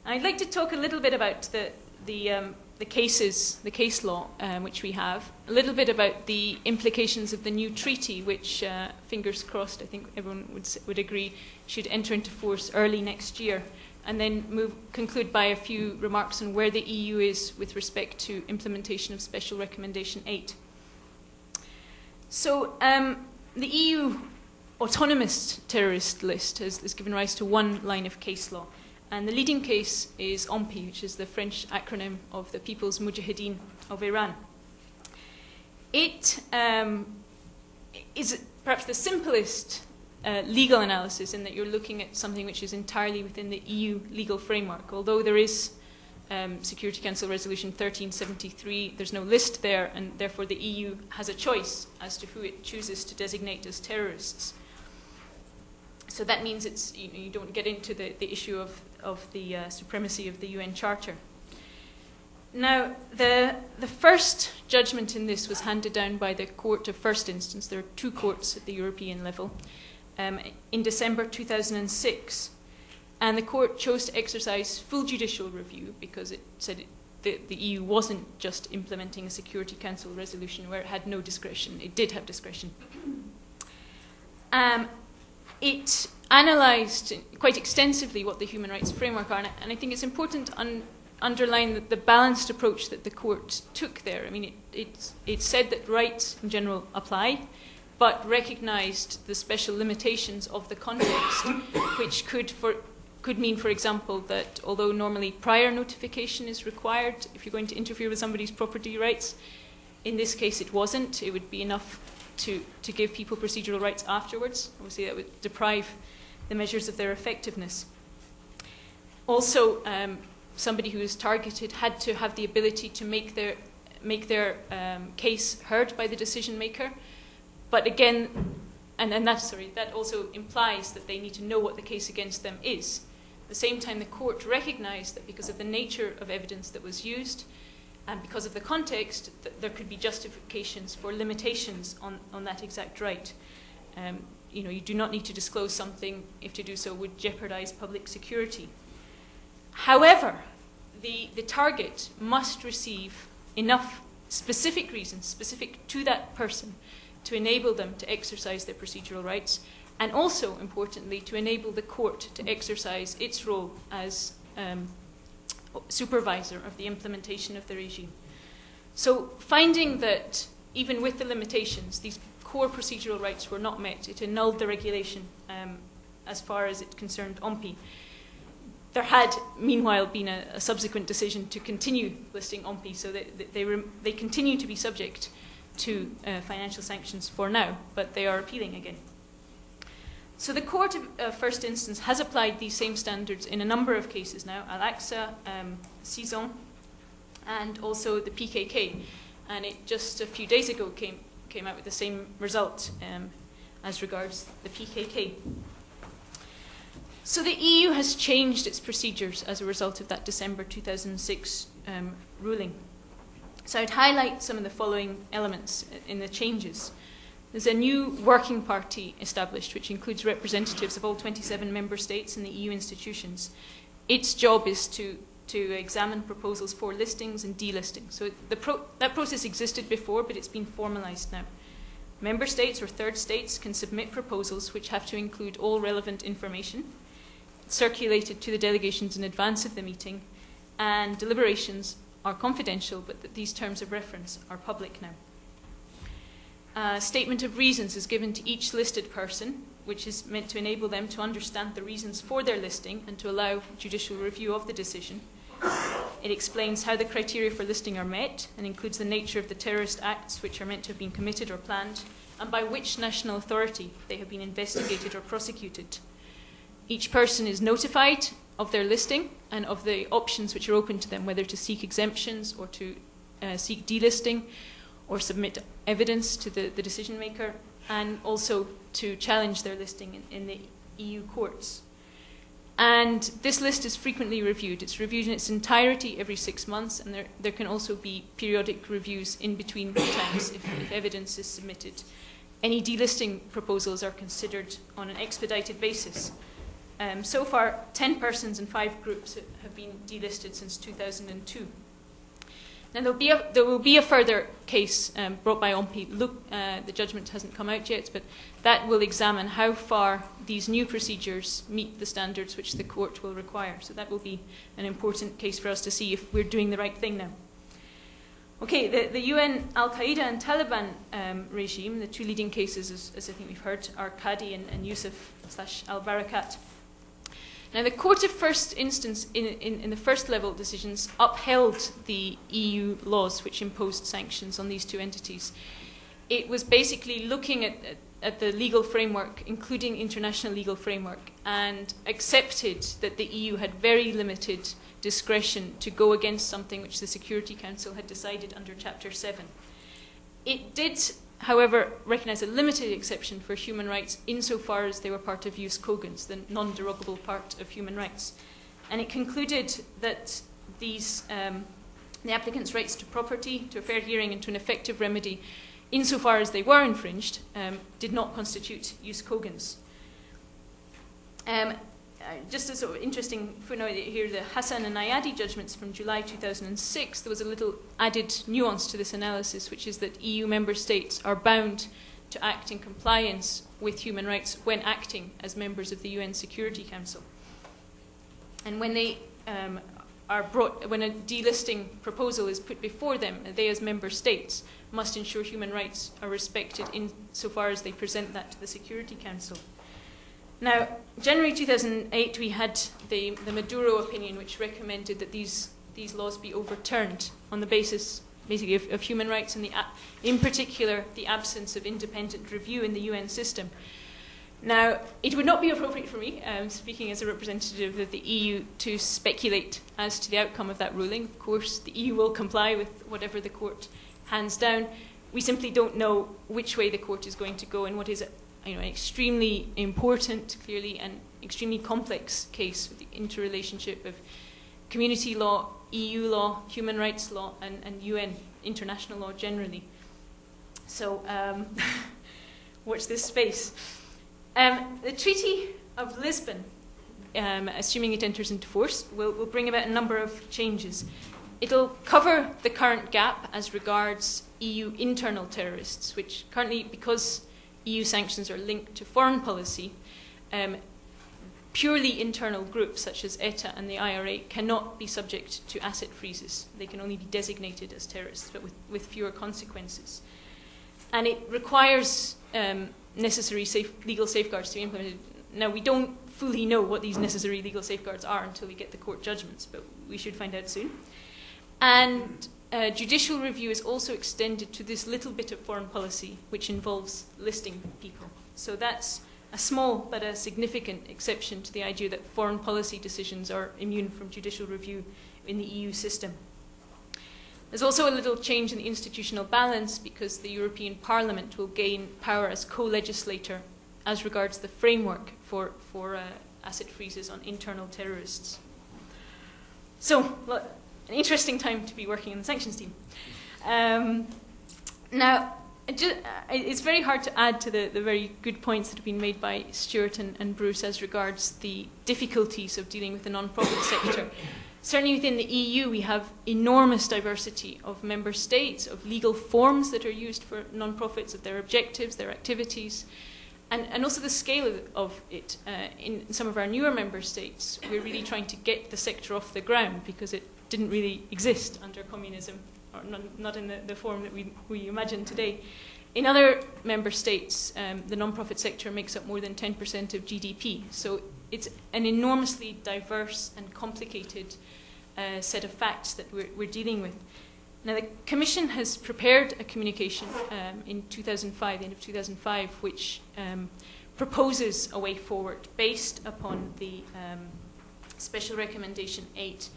I'd like to talk a little bit about the case law which we have, a little bit about the implications of the new treaty, which, fingers crossed, I think everyone would agree, should enter into force early next year, and then conclude by a few remarks on where the EU is with respect to implementation of Special Recommendation 8. So the EU autonomous terrorist list has given rise to one line of case law. And the leading case is OMPI, which is the French acronym of the People's Mujahideen of Iran. It is perhaps the simplest legal analysis in that you're looking at something which is entirely within the EU legal framework. Although there is Security Council Resolution 1373, there's no list there, and therefore the EU has a choice as to who it chooses to designate as terrorists. So that means you don't get into the issue of the supremacy of the UN Charter. Now, the first judgment in this was handed down by the Court of First Instance. There are 2 courts at the European level in December 2006. And the court chose to exercise full judicial review because it said the EU wasn't just implementing a Security Council resolution where it had no discretion. It did have discretion. It analysed quite extensively what the human rights framework are, and I think it's important to underline the balanced approach that the court took there. I mean, it said that rights in general apply, but recognised the special limitations of the context, which could mean, for example, that although normally prior notification is required if you're going to interfere with somebody's property rights, in this case it wasn't. It would be enough to give people procedural rights afterwards. Obviously that would deprive the measures of their effectiveness. Also, somebody who is targeted had to have the ability to make their case heard by the decision maker. But again, that also implies that they need to know what the case against them is. At the same time, the court recognised that because of the nature of evidence that was used and because of the context, that there could be justifications for limitations on that exact right. You do not need to disclose something if to do so would jeopardise public security. However, the target must receive enough specific reasons, specific to that person, to enable them to exercise their procedural rights, and also, importantly, to enable the court to exercise its role as supervisor of the implementation of the regime. So, finding that even with the limitations, these core procedural rights were not met, it annulled the regulation as far as it concerned OMPI. There had, meanwhile, been a subsequent decision to continue listing OMPI, so that they continue to be subject to financial sanctions for now, but they are appealing again. So the court of first instance has applied these same standards in a number of cases now, Al-Aqsa, Cizon, and also the PKK. And it just a few days ago came out with the same result as regards the PKK. So the EU has changed its procedures as a result of that December 2006 ruling. So I'd highlight some of the following elements in the changes. There's a new working party established, which includes representatives of all 27 member states and the EU institutions. Its job is to examine proposals for listings and delistings. So that process existed before, but it's been formalised now. Member states or third states can submit proposals which have to include all relevant information, circulated to the delegations in advance of the meeting, and deliberations are confidential, but that these terms of reference are public now. A statement of reasons is given to each listed person, which is meant to enable them to understand the reasons for their listing and to allow judicial review of the decision. It explains how the criteria for listing are met and includes the nature of the terrorist acts which are meant to have been committed or planned and by which national authority they have been investigated or prosecuted. Each person is notified of their listing and of the options which are open to them, whether to seek exemptions or to seek delisting or submit evidence to the decision maker, and also to challenge their listing in the EU courts. And this list is frequently reviewed. It's reviewed in its entirety every 6 months, and there can also be periodic reviews in between times if evidence is submitted. Any delisting proposals are considered on an expedited basis. So far, 10 persons and 5 groups have been delisted since 2002. Now, there will be a further case brought by OMPI. The judgment hasn't come out yet, but that will examine how far these new procedures meet the standards which the court will require. So that will be an important case for us to see if we're doing the right thing now. Okay, the UN, Al-Qaida and Taliban regime, the two leading cases, as I think we've heard, are Qadi and Yusuf/al-Barakat. Now, the Court of First Instance in the first level decisions upheld the EU laws which imposed sanctions on these two entities. It was basically looking at the legal framework, including international legal framework, and accepted that the EU had very limited discretion to go against something which the Security Council had decided under Chapter 7. It did, however, recognise a limited exception for human rights insofar as they were part of jus cogens, the non-derogable part of human rights. And it concluded that these, the applicants' rights to property, to a fair hearing and to an effective remedy, insofar as they were infringed, did not constitute jus cogens. Just a sort of interesting footnote here, the Hassan and Nayadi judgments from July 2006, there was a little added nuance to this analysis, which is that EU member states are bound to act in compliance with human rights when acting as members of the UN Security Council. And when they when a delisting proposal is put before them, they as member states must ensure human rights are respected insofar as they present that to the Security Council. Now, January 2008, we had the Maduro Opinion, which recommended that these laws be overturned on the basis, basically, of human rights and, in particular, the absence of independent review in the UN system. Now, it would not be appropriate for me, speaking as a representative of the EU, to speculate as to the outcome of that ruling. Of course, the EU will comply with whatever the court hands down. We simply don't know which way the court is going to go in what is an extremely important, clearly, and extremely complex case with the interrelationship of community law, EU law, human rights law, and UN international law generally. So, watch this space. The Treaty of Lisbon, assuming it enters into force, will bring about a number of changes. It'll cover the current gap as regards EU internal terrorists, which currently, because EU sanctions are linked to foreign policy, purely internal groups such as ETA and the IRA cannot be subject to asset freezes. They can only be designated as terrorists, but with fewer consequences. And it requires necessary legal safeguards to be implemented. Now, we don't fully know what these necessary legal safeguards are until we get the court judgments, but we should find out soon. And judicial review is also extended to this little bit of foreign policy, which involves listing people. So that's a small but a significant exception to the idea that foreign policy decisions are immune from judicial review in the EU system. There's also a little change in the institutional balance because the European Parliament will gain power as co-legislator as regards the framework for asset freezes on internal terrorists. So, an interesting time to be working in the sanctions team. Now, it's very hard to add to the very good points that have been made by Stuart and Bruce as regards the difficulties of dealing with the non-profit sector. Certainly within the EU, we have enormous diversity of member states, of legal forms that are used for non-profits, of their objectives, their activities, and also the scale of it. In some of our newer member states, we're really trying to get the sector off the ground because it didn't really exist under communism, or not in the form that we imagine today. In other member states, the non-profit sector makes up more than 10% of GDP. So it's an enormously diverse and complicated set of facts that we're dealing with. Now, the Commission has prepared a communication in 2005, the end of 2005, which proposes a way forward based upon the Special Recommendation 8.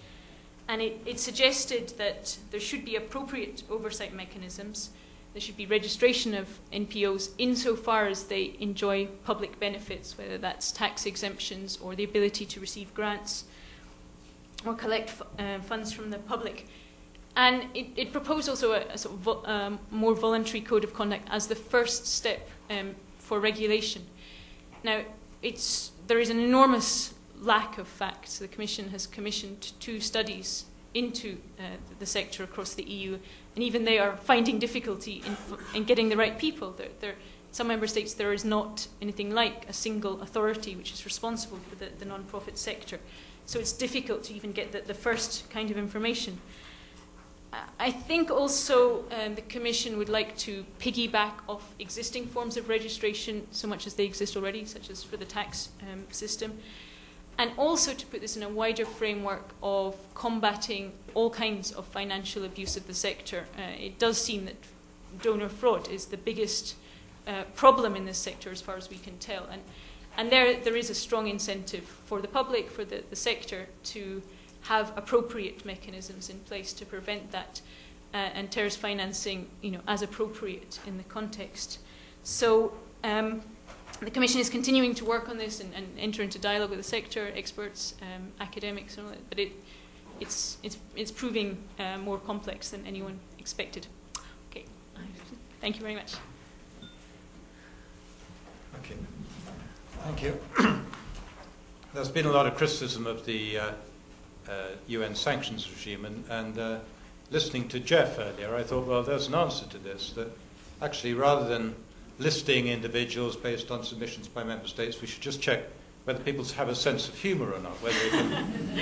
And it suggested that there should be appropriate oversight mechanisms. There should be registration of NPOs insofar as they enjoy public benefits, whether that's tax exemptions or the ability to receive grants or collect funds from the public. And it proposed also a sort of more voluntary code of conduct as the first step for regulation. Now, there is an enormous lack of facts. The Commission has commissioned 2 studies into the sector across the EU, and even they are finding difficulty in getting the right people. Some member states, there is not anything like a single authority which is responsible for the non-profit sector. So it's difficult to even get the first kind of information. I think also the Commission would like to piggyback off existing forms of registration so much as they exist already, such as for the tax system, and also to put this in a wider framework of combating all kinds of financial abuse of the sector. It does seem that donor fraud is the biggest problem in this sector as far as we can tell. And there is a strong incentive for the public, for the sector, to have appropriate mechanisms in place to prevent that and terrorist financing, as appropriate in the context. So the Commission is continuing to work on this and enter into dialogue with the sector, experts, academics, and all that, but it's proving more complex than anyone expected. Okay, thank you very much. Okay. Thank you. There's been a lot of criticism of the UN sanctions regime, and listening to Jeff earlier, I thought, well, there's an answer to this, that actually rather than listing individuals based on submissions by member states, we should just check whether people have a sense of humour or not, whether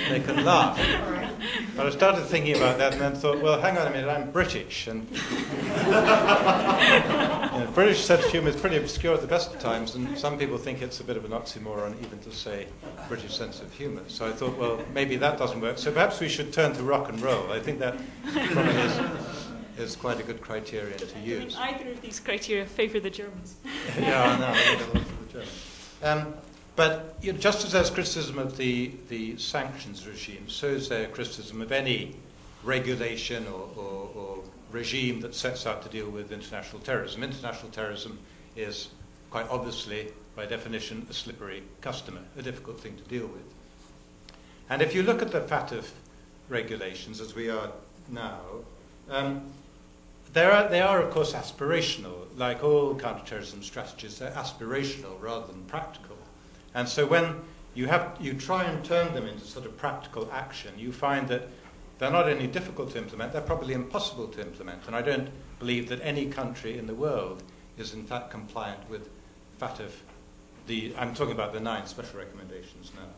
they can laugh. But I started thinking about that and then thought, well, hang on a minute, I'm British. And British sense of humour is pretty obscure at the best of times, and some people think it's a bit of an oxymoron even to say British sense of humour. So I thought, well, maybe that doesn't work. So perhaps we should turn to rock and roll. I think that probably is quite a good criterion to use. I mean, either of these criteria favour the Germans. Yeah, I know. The Germans. But just as there's criticism of the sanctions regime, so is there criticism of any regulation or regime that sets out to deal with international terrorism. International terrorism is quite obviously, by definition, a slippery customer, a difficult thing to deal with. And if you look at the FATF regulations, as we are now, they are, of course, aspirational. Like all counterterrorism strategies, they're aspirational rather than practical. And so when you try and turn them into sort of practical action, you find that they're not only difficult to implement, they're probably impossible to implement. And I don't believe that any country in the world is in fact compliant with FATF. I'm talking about the 9 special recommendations now.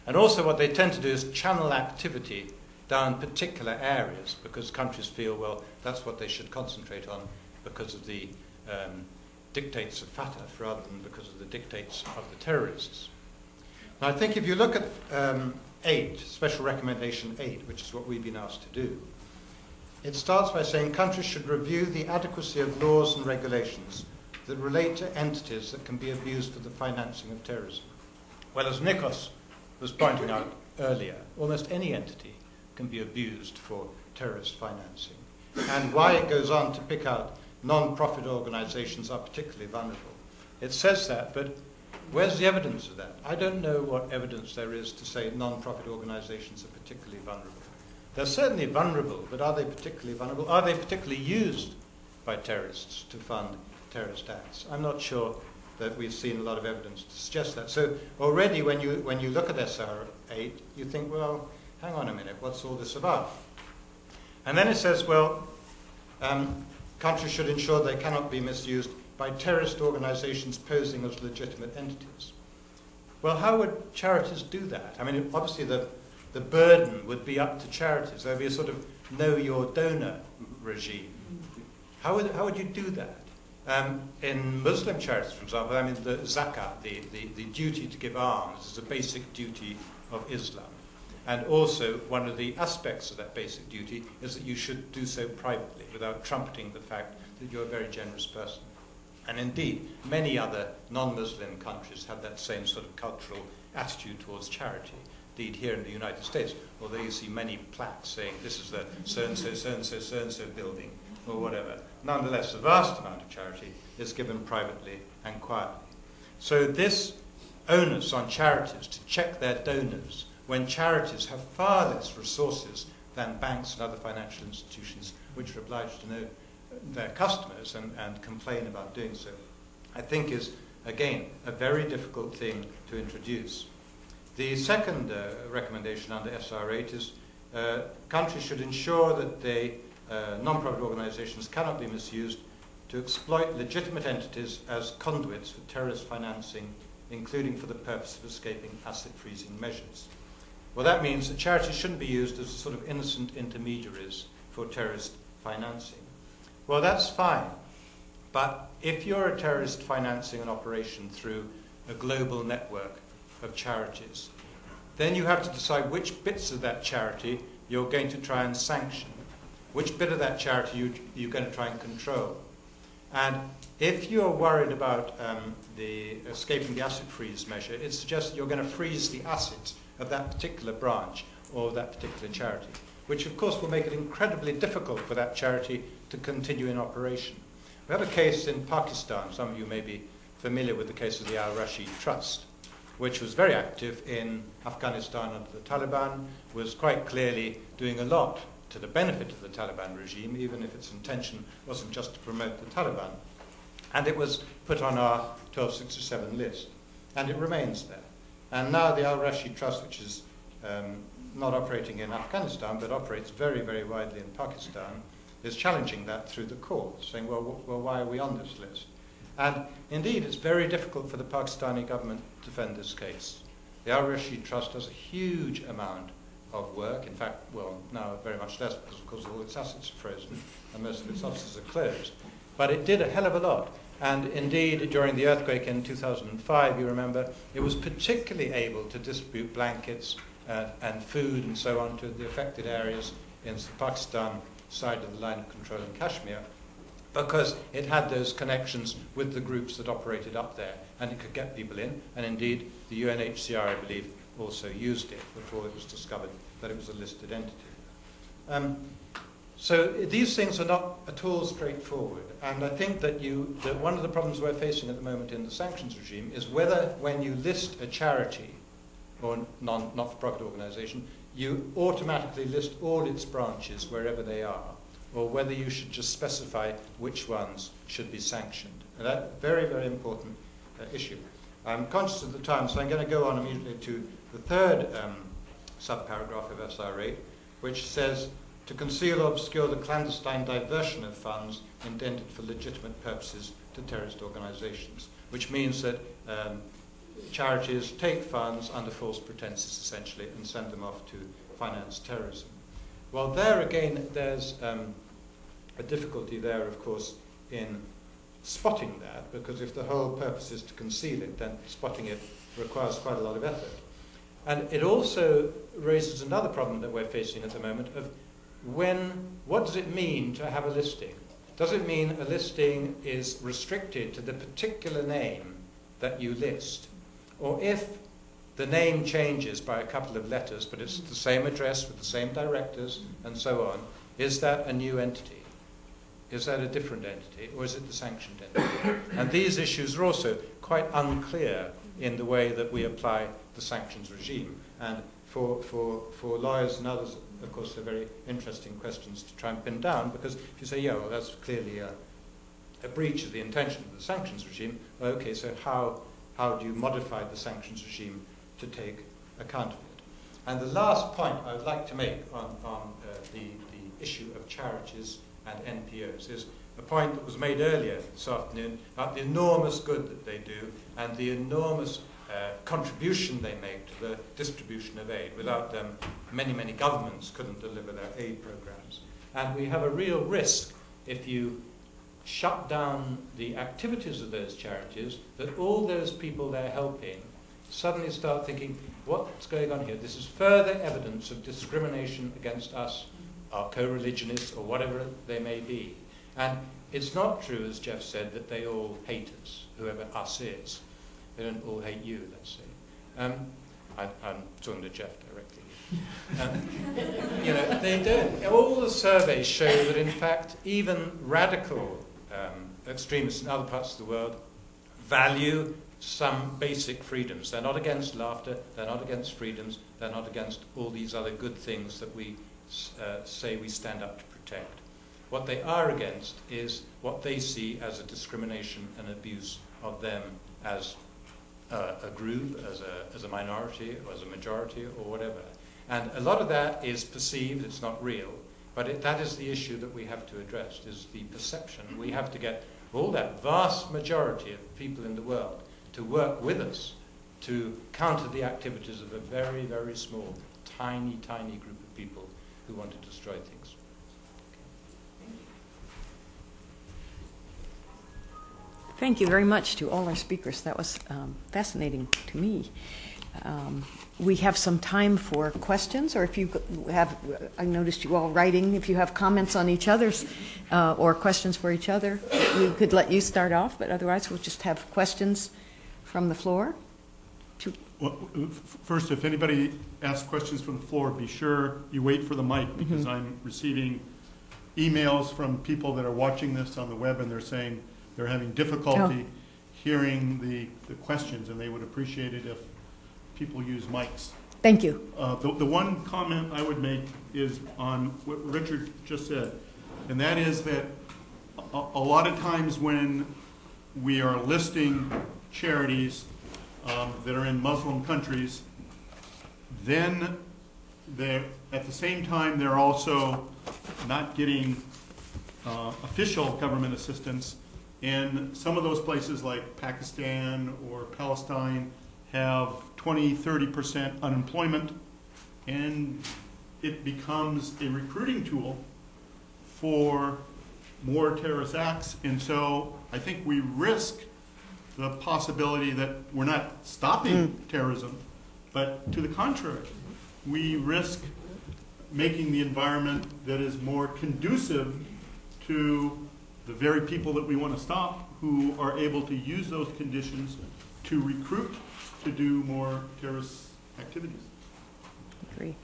And also what they tend to do is channel activity down particular areas because countries feel, well, that's what they should concentrate on because of the dictates of FATF rather than because of the dictates of the terrorists. Now, I think if you look at 8, Special Recommendation 8, which is what we've been asked to do, it starts by saying countries should review the adequacy of laws and regulations that relate to entities that can be abused for the financing of terrorism. Well, as Nikos was pointing out earlier, almost any entity can be abused for terrorist financing. And why it goes on to pick out non-profit organizations are particularly vulnerable. It says that, but where's the evidence of that? I don't know what evidence there is to say non-profit organizations are particularly vulnerable. They're certainly vulnerable, but are they particularly vulnerable? Are they particularly used by terrorists to fund terrorist acts? I'm not sure that we've seen a lot of evidence to suggest that. So already when you look at SR 8, you think, well, hang on a minute, what's all this about? And then it says, well, countries should ensure they cannot be misused by terrorist organizations posing as legitimate entities. Well, how would charities do that? I mean, obviously the burden would be up to charities. There would be a sort of know your donor regime. How would you do that? In Muslim charities, for example, I mean, the zakat, the duty to give alms, is a basic duty of Islam. And also, one of the aspects of that basic duty is that you should do so privately, without trumpeting the fact that you're a very generous person. And indeed, many other non-Muslim countries have that same sort of cultural attitude towards charity. Indeed, here in the United States, although you see many plaques saying this is the so-and-so, so-and-so, so-and-so building, or whatever, nonetheless, a vast amount of charity is given privately and quietly. So this onus on charities to check their donors when charities have far less resources than banks and other financial institutions which are obliged to know their customers and complain about doing so, I think is, again, a very difficult thing to introduce. The second recommendation under SR8 is countries should ensure that non-profit organizations cannot be misused to exploit legitimate entities as conduits for terrorist financing, including for the purpose of escaping asset freezing measures. Well, that means that charities shouldn't be used as sort of innocent intermediaries for terrorist financing. Well, that's fine. But if you're a terrorist financing an operation through a global network of charities, then you have to decide which bits of that charity you're going to try and sanction, which bit of that charity you're going to try and control. And if you're worried about the escaping the asset freeze measure, it suggests that you're going to freeze the assets of that particular branch or that particular charity, which of course will make it incredibly difficult for that charity to continue in operation. We have a case in Pakistan, some of you may be familiar with the case of the Al-Rashid Trust, which was very active in Afghanistan under the Taliban, was quite clearly doing a lot to the benefit of the Taliban regime, even if its intention wasn't just to promote the Taliban. And it was put on our 1267 list, and it remains there. And now the Al-Rashid Trust, which is not operating in Afghanistan, but operates very, very widely in Pakistan, is challenging that through the courts, saying, well, why are we on this list? And indeed, it's very difficult for the Pakistani government to defend this case. The Al-Rashid Trust does a huge amount of work. In fact, well, now very much less because, of course, all its assets are frozen and most of its offices are closed. But it did a hell of a lot. And indeed, during the earthquake in 2005, you remember, it was particularly able to distribute blankets and food and so on to the affected areas in the Pakistan side of the line of control in Kashmir, because it had those connections with the groups that operated up there, and it could get people in. And indeed, the UNHCR, I believe, also used it before it was discovered that it was a listed entity. So these things are not at all straightforward. And I think that one of the problems we're facing at the moment in the sanctions regime is whether when you list a charity or not-for-profit organization, you automatically list all its branches wherever they are, or whether you should just specify which ones should be sanctioned. And that's a very, very important issue. I'm conscious of the time, so I'm going to go on immediately to the third subparagraph of SR8, which says, to conceal or obscure the clandestine diversion of funds intended for legitimate purposes to terrorist organizations, which means that charities take funds under false pretenses, essentially, and send them off to finance terrorism. Well, there again, there's a difficulty there, of course, in spotting that, because if the whole purpose is to conceal it, then spotting it requires quite a lot of effort. And it also raises another problem that we're facing at the moment of what does it mean to have a listing? Does it mean a listing is restricted to the particular name that you list? Or if the name changes by a couple of letters, but it's the same address with the same directors and so on, is that a new entity? Is that a different entity, or is it the sanctioned entity? And these issues are also quite unclear in the way that we apply the sanctions regime. And for lawyers and others, of course, they're very interesting questions to try and pin down, because if you say, yeah, well, that's clearly a breach of the intention of the sanctions regime, well, okay, so how do you modify the sanctions regime to take account of it? And the last point I would like to make on the issue of charities and NPOs is a point that was made earlier this afternoon about the enormous good that they do and the enormous contribution they make to the distribution of aid. Without them, many, many governments couldn't deliver their aid programs. And we have a real risk if you shut down the activities of those charities, that all those people they're helping suddenly start thinking, what's going on here? This is further evidence of discrimination against us, our co-religionists, or whatever they may be. And it's not true, as Jeff said, that they all hate us, whoever us is. They don't all hate you, let's say. I'm talking to Jeff directly. They don't. All the surveys show that, in fact, even radical extremists in other parts of the world value some basic freedoms. They're not against laughter, they're not against freedoms, they're not against all these other good things that we say we stand up to protect. What they are against is what they see as a discrimination and abuse of them as a group, as a minority, or as a majority, or whatever. And a lot of that is perceived, it's not real, but that is the issue that we have to address, is the perception. We have to get all that vast majority of people in the world to work with us to counter the activities of a very, very small, tiny, tiny group of people who want to destroy things. Thank you very much to all our speakers. That was fascinating to me. We have some time for questions, or if you have, I noticed you all writing, if you have comments on each other's or questions for each other, we could let you start off, but otherwise we'll just have questions from the floor. Well, first, if anybody asks questions from the floor, be sure you wait for the mic, because I'm receiving emails from people that are watching this on the web, and they're saying they're having difficulty hearing the questions, and they would appreciate it if people use mics. Thank you. The one comment I would make is on what Richard just said, and that is that a lot of times when we are listing charities that are in Muslim countries, then at the same time they're also not getting official government assistance. And some of those places like Pakistan or Palestine have 20, 30% unemployment, and it becomes a recruiting tool for more terrorist acts. And so I think we risk the possibility that we're not stopping terrorism, but to the contrary, we risk making the environment that is more conducive to the very people that we want to stop, who are able to use those conditions to recruit to do more terrorist activities. Agree.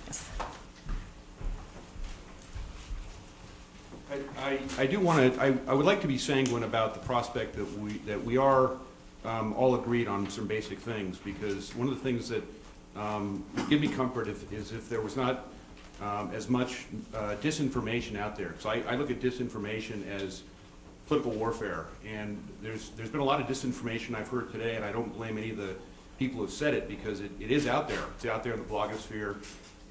Yes. I do want to. I would like to be sanguine about the prospect that we are all agreed on some basic things, because one of the things that would give me comfort is if there was not as much disinformation out there. So I look at disinformation as political warfare, and there's been a lot of disinformation I've heard today, and I don't blame any of the people who have said it, because it is out there. It's out there in the blogosphere,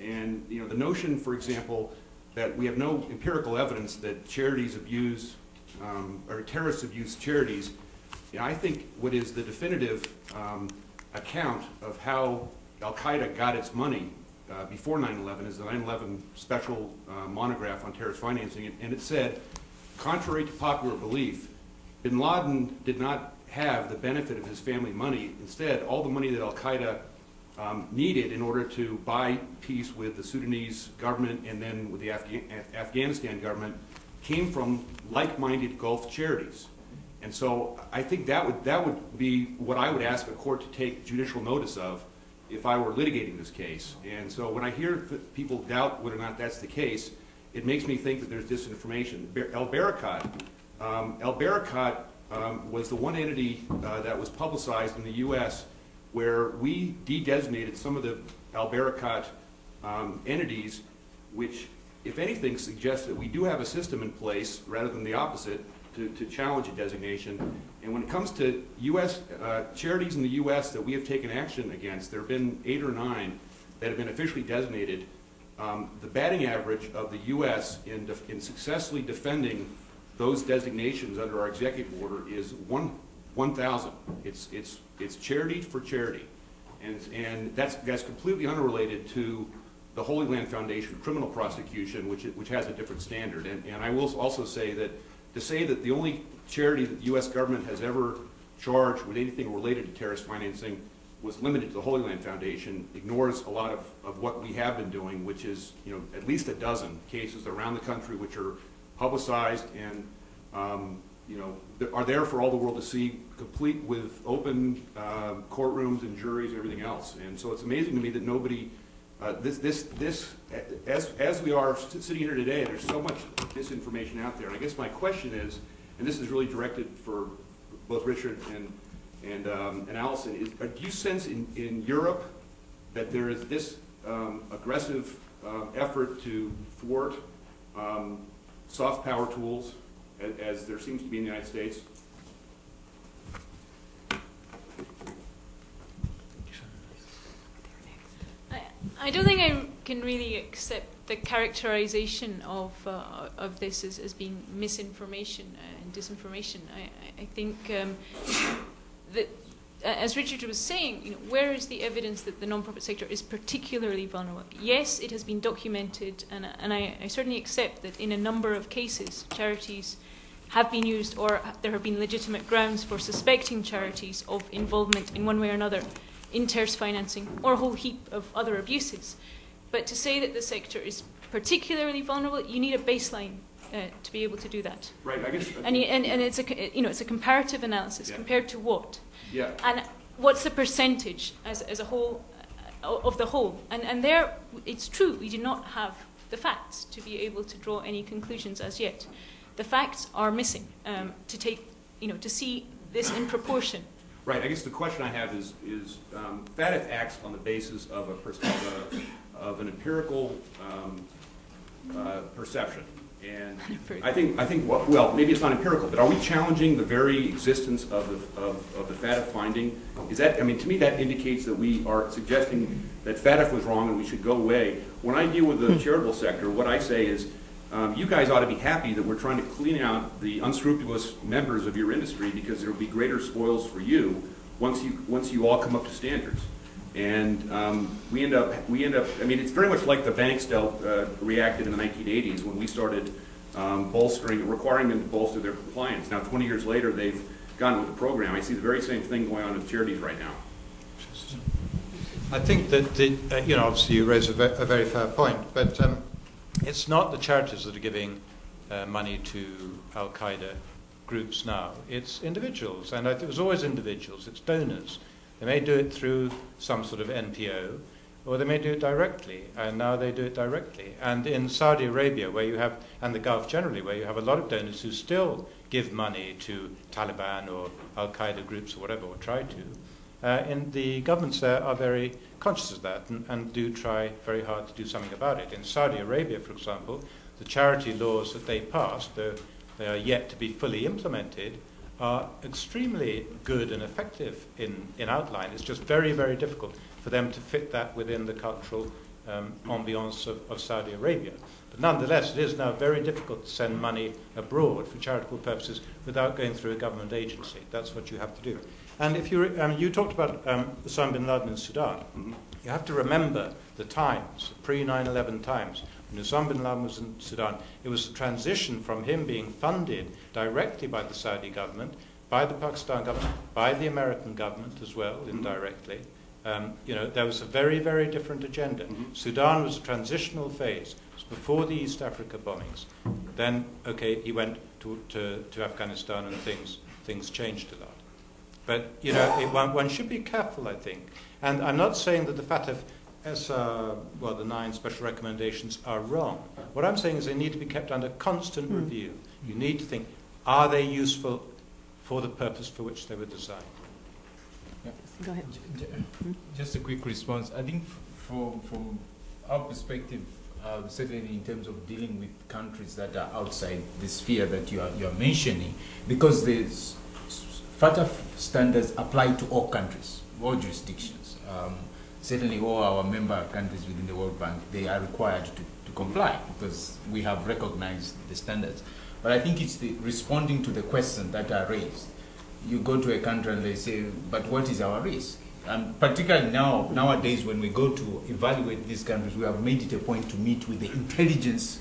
and you know, the notion, for example, that we have no empirical evidence that charities abuse or terrorists abuse charities. You know, I think what is the definitive account of how Al-Qaida got its money before 9/11 is the 9/11 special monograph on terrorist financing, and it said, contrary to popular belief, bin Laden did not have the benefit of his family money. Instead, all the money that Al-Qaida needed in order to buy peace with the Sudanese government and then with the Afghanistan government came from like-minded Gulf charities. And so I think that would be what I would ask a court to take judicial notice of if I were litigating this case. And so when I hear people doubt whether or not that's the case, it makes me think that there's disinformation. Al-Barakat was the one entity that was publicized in the U.S. where we de-designated some of the Al-Barakat entities, which, if anything, suggests that we do have a system in place, rather than the opposite, to challenge a designation. And when it comes to U.S. Charities in the U.S. that we have taken action against, there have been 8 or 9 that have been officially designated. The batting average of the U.S. in successfully defending those designations under our executive order is 1,000. It's charity for charity, and that's completely unrelated to the Holy Land Foundation criminal prosecution, which has a different standard. And I will also say that to say that the only charity that the U.S. government has ever charged with anything related to terrorist financing was limited to the Holy Land Foundation ignores a lot of what we have been doing, which is, you know, at least a dozen cases around the country which are publicized and you know, are there for all the world to see, complete with open courtrooms and juries and everything else. And so it's amazing to me that nobody, as we are sitting here today, there's so much disinformation out there. And I guess my question is, and this is really directed for both Richard and Allison, is, do you sense in Europe that there is this aggressive effort to thwart soft power tools, as there seems to be in the United States? I don't think I can really accept the characterization of this as being misinformation and disinformation. I think that, as Richard was saying, you know, where is the evidence that the non-profit sector is particularly vulnerable? Yes, it has been documented, and I certainly accept that in a number of cases, charities have been used, or there have been legitimate grounds for suspecting charities of involvement in one way or another in terrorist financing or a whole heap of other abuses. But to say that the sector is particularly vulnerable, you need a baseline to be able to do that. Right. I guess. And it's a it's a comparative analysis. Yeah. Compared to what? Yeah. And what's the percentage as a whole of the whole? And there, it's true, we do not have the facts to be able to draw any conclusions as yet. The facts are missing to take, you know, to see this in proportion. Right. I guess the question I have is FATF acts on the basis of of an empirical perception, and I think well, maybe it's not empirical, but are we challenging the very existence of the FATF finding? Is that, I mean, to me that indicates that we are suggesting that FATF was wrong and we should go away. When I deal with the charitable sector, what I say is you guys ought to be happy that we're trying to clean out the unscrupulous members of your industry, because there will be greater spoils for you once you all come up to standards. And we end up, I mean, it's very much like the banks reacted in the 1980s when we started requiring them to bolster their compliance. Now, 20 years later, they've gone with the program. I see the very same thing going on with Charities right now. I think that, obviously you raise a very fair point, but it's not the charities that are giving money to Al-Qaida groups now. It's individuals, and it was always individuals. It's donors. They may do it through some sort of NPO, or they may do it directly, and now they do it directly. And in Saudi Arabia, where you have, and the Gulf generally, where you have a lot of donors who still give money to Taliban or Al-Qaida groups or whatever, or try to, and the governments there are very conscious of that and do try very hard to do something about it. In Saudi Arabia, for example, the charity laws that they passed, though they are yet to be fully implemented, are extremely good and effective in outline. It's just very, very difficult for them to fit that within the cultural ambiance of Saudi Arabia. But nonetheless, it is now very difficult to send money abroad for charitable purposes without going through a government agency. That's what you have to do. And if you talked about Osama bin Laden in Sudan, you have to remember the times, the pre-9/11 times. When Osama bin Laden was in Sudan, it was a transition from him being funded directly by the Saudi government, by the Pakistan government, by the American government as well, indirectly. There was a very, very different agenda. Sudan was a transitional phase. It was before the East Africa bombings. Then, okay, he went to Afghanistan and things changed a lot. But, one should be careful, I think. And I'm not saying that the FATF, the 9 special recommendations are wrong. What I'm saying is they need to be kept under constant review. You need to think, are they useful for the purpose for which they were designed? Yeah. Go ahead. Just a quick response. I think from our perspective, certainly in terms of dealing with countries that are outside the sphere that you are mentioning, because the FATF standards apply to all countries, all jurisdictions. Certainly all our member countries within the World Bank, they are required to comply because we have recognized the standards. But I think it's the responding to the questions that are raised. You go to a country and they say, but what is our risk? And particularly nowadays when we go to evaluate these countries, we have made it a point to meet with the intelligence,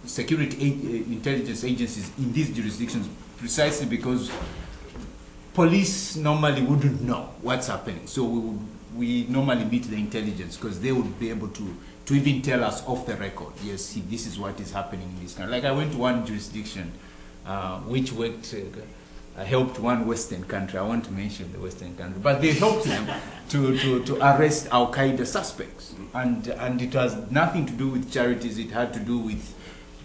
security intelligence agencies in these jurisdictions, precisely because police normally wouldn't know what's happening. So we normally meet the intelligence because they would be able to even tell us off the record, yes, see, this is what is happening in this country. Like I went to one jurisdiction which helped one Western country. I want to mention the Western country, but they helped them to arrest Al-Qaida suspects. And it has nothing to do with charities. It had to do with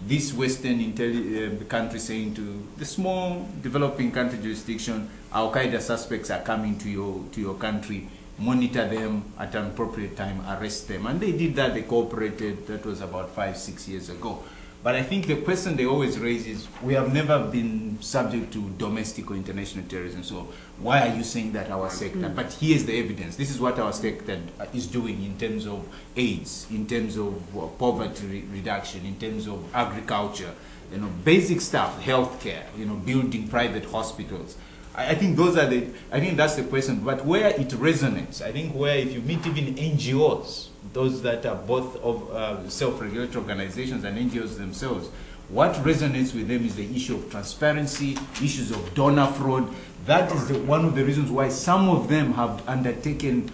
this Western country saying to the small developing country jurisdiction, Al-Qaida suspects are coming to your country, monitor them at an appropriate time, arrest them. And they did that, they cooperated. That was about 5-6 years ago. But I think the question they always raise is, we have never been subject to domestic or international terrorism, so why are you saying that our sector? But here's the evidence. This is what our sector is doing in terms of AIDS, in terms of poverty reduction, in terms of agriculture, basic stuff, healthcare, building private hospitals. I think that's the question. But where it resonates, I think where if you meet even NGOs, those that are both of self-regulatory organizations and NGOs themselves, what resonates with them is the issue of transparency, issues of donor fraud. That is one of the reasons why some of them have undertaken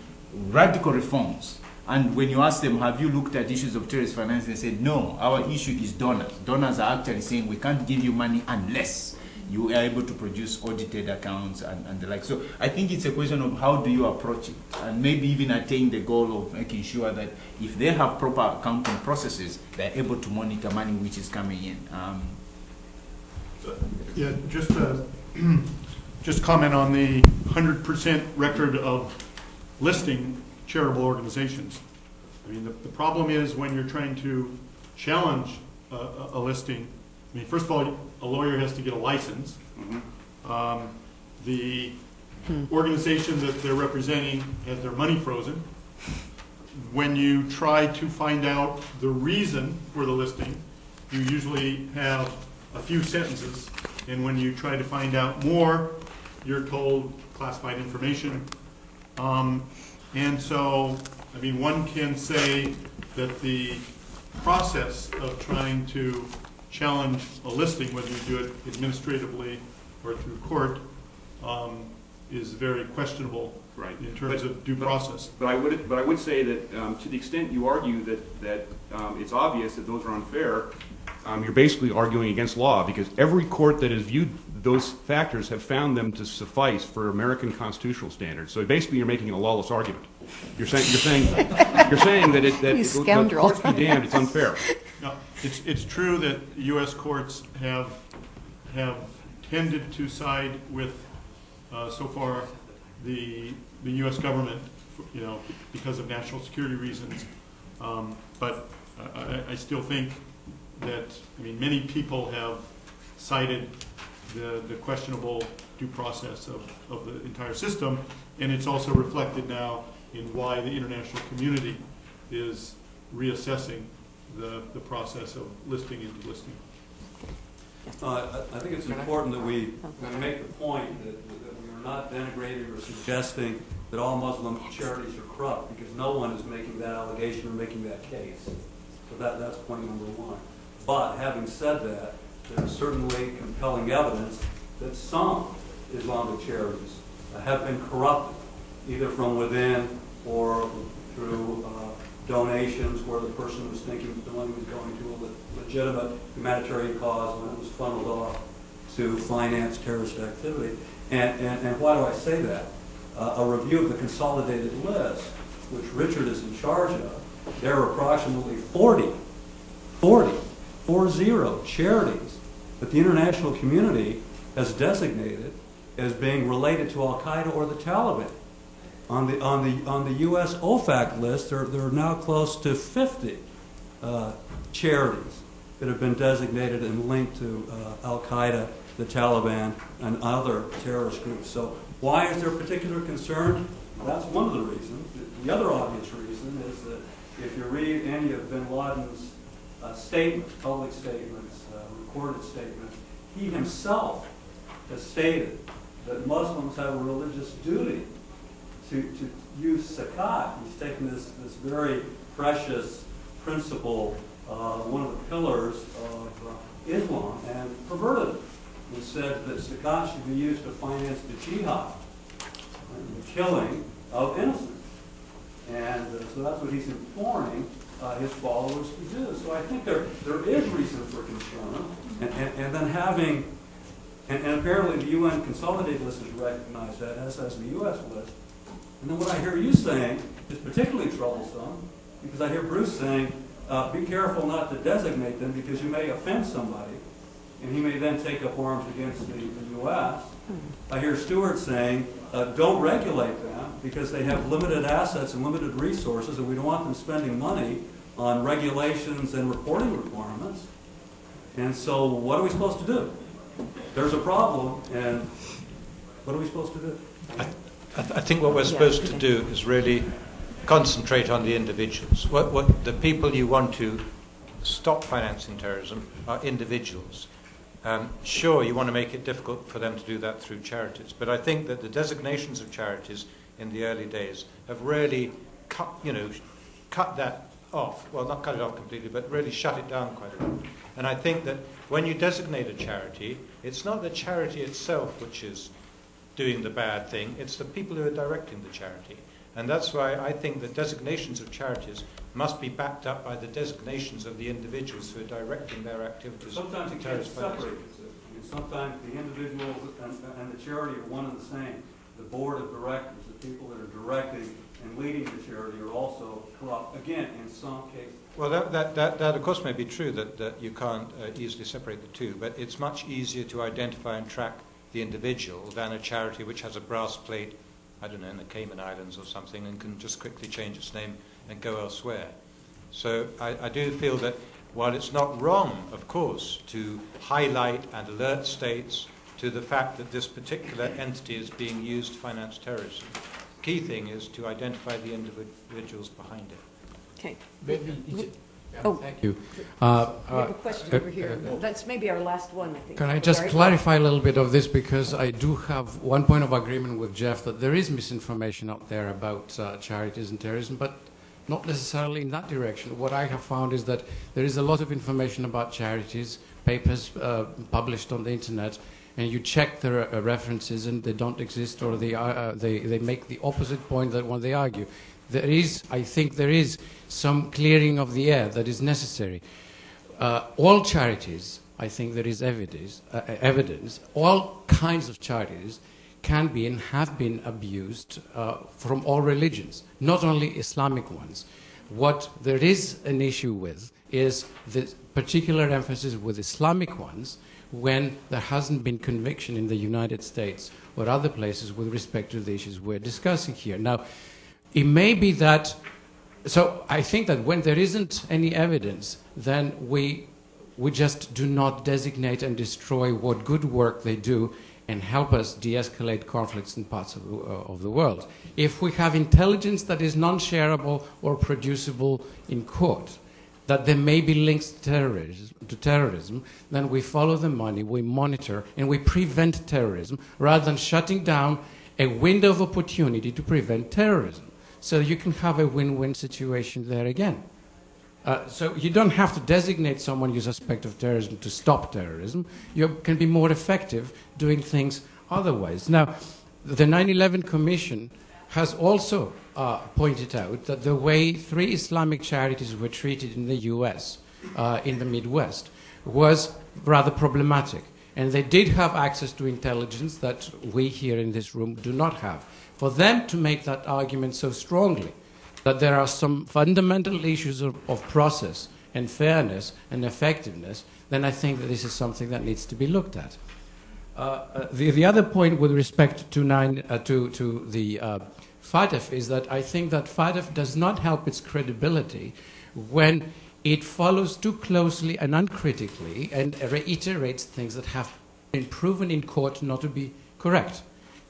radical reforms. And when you ask them, have you looked at issues of terrorist finance, they said, no, our issue is donors. Donors are actually saying, we can't give you money unless you are able to produce audited accounts and the like. So I think it's a question of how do you approach it, and maybe even attain the goal of making sure that if they have proper accounting processes, they're able to monitor money which is coming in. Yeah, just comment on the 100% record of listing charitable organizations. I mean, the problem is when you're trying to challenge a listing, I mean, first of all, a lawyer has to get a license. The organization that they're representing has their money frozen. When you try to find out the reason for the listing, you usually have a few sentences, and when you try to find out more, you're told classified information. And so, I mean, one can say that the process of trying to challenge a listing, whether you do it administratively or through court, is very questionable in terms of due process. But I would say that to the extent you argue that it's obvious that those are unfair, you're basically arguing against law, because every court that has viewed those factors have found them to suffice for American constitutional standards. So basically, you're making a lawless argument. You're saying that the courts be damned, it's unfair. No, it's true that U.S. courts have tended to side with so far the U.S. government, because of national security reasons. But I still think that, many people have cited the questionable due process of the entire system, and it's also reflected now in why the international community is reassessing the process of listing and delisting. I think it's important that we make the point that we are not denigrating or suggesting that all Muslim charities are corrupt, because no one is making that allegation or making that case. So that's point number one. But having said that, there is certainly compelling evidence that some Islamic charities have been corrupted, either from within or through donations where the person was thinking the money was going to a legitimate humanitarian cause when it was funneled off to finance terrorist activity. And why do I say that? A review of the consolidated list, which Richard is in charge of, there are approximately 40 charities that the international community has designated as being related to Al-Qaida or the Taliban. On the U.S. OFAC list, there are now close to 50 charities that have been designated and linked to Al-Qaida, the Taliban, and other terrorist groups. So why is there particular concern? Well, that's one of the reasons. The other obvious reason is that if you read any of bin Laden's statements, public statements, recorded statements, he himself has stated that Muslims have a religious duty to use zakat. He's taken this very precious principle, one of the pillars of Islam, and perverted it, and said that zakat should be used to finance the jihad, the killing of innocents. And so that's what he's imploring his followers to do. So I think there is reason for concern, and then having, and apparently the UN Consolidated List has recognized that, as has the U.S. list. And then what I hear you saying is particularly troublesome, because I hear Bruce saying, be careful not to designate them because you may offend somebody, and he may then take up arms against the U.S. I hear Stewart saying, don't regulate them because they have limited assets and limited resources, and we don't want them spending money on regulations and reporting requirements. And so what are we supposed to do? There's a problem, and what are we supposed to do? I think what we're supposed to do is really concentrate on the individuals. What the people you want to stop financing terrorism are individuals. Sure, you want to make it difficult for them to do that through charities, but I think that the designations of charities in the early days have really cut that off. Well, not cut it off completely, but really shut it down quite a lot. And I think that when you designate a charity, it's not the charity itself which is doing the bad thing, it's the people who are directing the charity. And that's why I think that designations of charities must be backed up by the designations of the individuals who are directing their activities. Sometimes you can't separate it. Sometimes the individuals and the charity are one and the same. The board of directors, the people that are directing and leading the charity are also corrupt, again, in some cases. Well, that of course may be true that you can't easily separate the two, but it's much easier to identify and track the individual than a charity which has a brass plate, I don't know, in the Cayman Islands or something, and can just quickly change its name and go elsewhere. So I do feel that while it's not wrong, of course, to highlight and alert states to the fact that this particular entity is being used to finance terrorism, the key thing is to identify the individuals behind it. Okay. Maybe Oh, Thank you. we have a question over here. That's maybe our last one, I think. Can I just clarify a little bit of this, because I do have one point of agreement with Jeff that there is misinformation out there about charities and terrorism, but not necessarily in that direction. What I have found is that there is a lot of information about charities, papers published on the internet, and you check their references and they don't exist, or they make the opposite point that when they argue. I think there is some clearing of the air that is necessary. All charities, I think there is evidence, all kinds of charities can be and have been abused from all religions, not only Islamic ones. What there is an issue with is the particular emphasis with Islamic ones when there hasn't been conviction in the United States or other places with respect to the issues we're discussing here. Now, it may be that, so I think that when there isn't any evidence, then we just do not designate and destroy what good work they do and help us de-escalate conflicts in parts of the world. If we have intelligence that is non-shareable or producible in court, that there may be links to terrorism, then we follow the money, we monitor, and we prevent terrorism, rather than shutting down a window of opportunity to prevent terrorism. So you can have a win-win situation there again. So you don't have to designate someone you suspect of terrorism to stop terrorism. You can be more effective doing things otherwise. Now, the 9/11 Commission has also pointed out that the way 3 Islamic charities were treated in the US, in the Midwest, was rather problematic. And they did have access to intelligence that we here in this room do not have. For them to make that argument so strongly, that there are some fundamental issues of process and fairness and effectiveness, then I think that this is something that needs to be looked at. The other point with respect to the FATF is that I think that FATF does not help its credibility when it follows too closely and uncritically and reiterates things that have been proven in court not to be correct.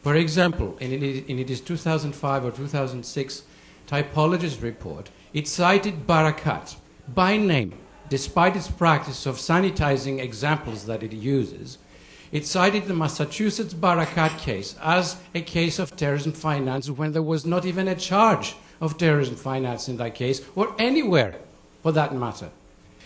For example, in its 2005 or 2006 typologist report, it cited Barakat by name, despite its practice of sanitizing examples that it uses. It cited the Massachusetts Barakat case as a case of terrorism finance when there was not even a charge of terrorism finance in that case, or anywhere for that matter.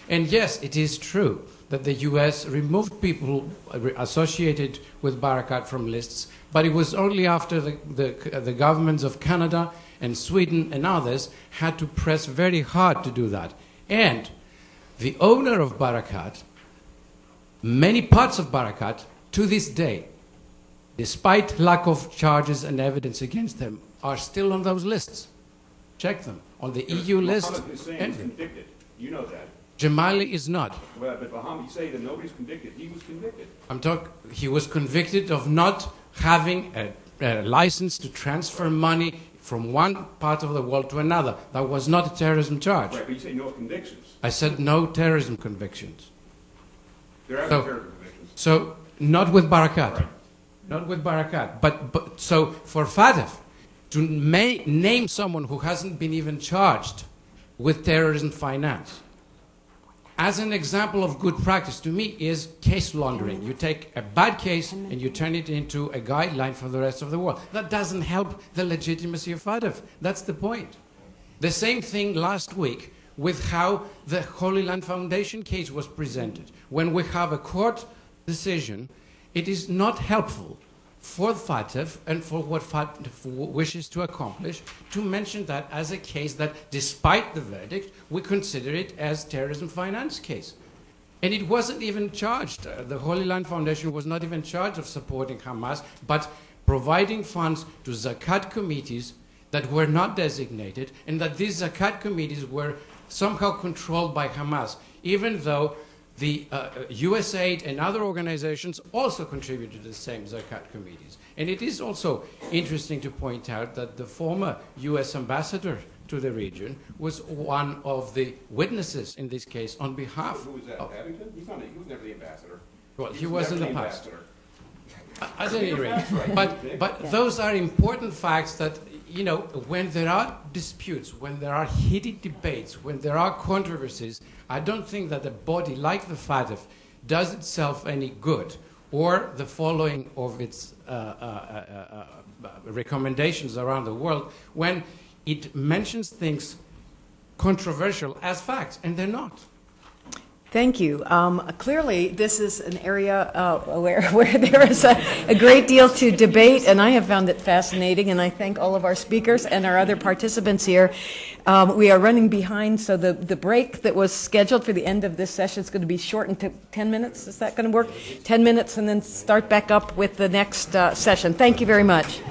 And yes, it is true that the US removed people associated with Barakat from lists, but it was only after the governments of Canada and Sweden and others had to press very hard to do that. And the owner of Barakat, many parts of Barakat, to this day, despite lack of charges and evidence against them, are still on those lists. Check them. On the EU list. Mohammed Hussein is convicted. You know that. Jamali is not. Well, but Mohammed, you say that nobody's convicted. He was convicted. He was convicted of not having a license to transfer money from one part of the world to another. That was not a terrorism charge. Right, but you say no convictions. I said no terrorism convictions. There are no terrorism convictions. So, not with Barakat. Right. Not with Barakat. But so, for FATF, to name someone who hasn't been even charged with terrorism finance as an example of good practice, to me, is case laundering. You take a bad case and you turn it into a guideline for the rest of the world. That doesn't help the legitimacy of FATF. That's the point. The same thing last week with how the Holy Land Foundation case was presented. When we have a court decision, it is not helpful for FATF and for what FATF wishes to accomplish to mention that as a case that, despite the verdict, we consider it as terrorism finance case. And it wasn't even charged. The Holy Land Foundation was not even charged of supporting Hamas, but providing funds to zakat committees that were not designated, and that these zakat committees were somehow controlled by Hamas, even though the USAID and other organizations also contributed to the same zakat committees. And it is also interesting to point out that the former US ambassador to the region was one of the witnesses in this case on behalf Who was that, Abington? He was never the ambassador. Well, he was in the past. Ambassador. At any rate, but those are important facts that you know, when there are disputes, when there are heated debates, when there are controversies, I don't think that a body like the FATF does itself any good, or the following of its recommendations around the world, when it mentions things controversial as facts, and they're not. Thank you. Clearly, this is an area where there is a great deal to debate, and I have found it fascinating, and I thank all of our speakers and our other participants here. We are running behind, so the break that was scheduled for the end of this session is going to be shortened to 10 minutes. Is that going to work? 10 minutes, and then start back up with the next session. Thank you very much.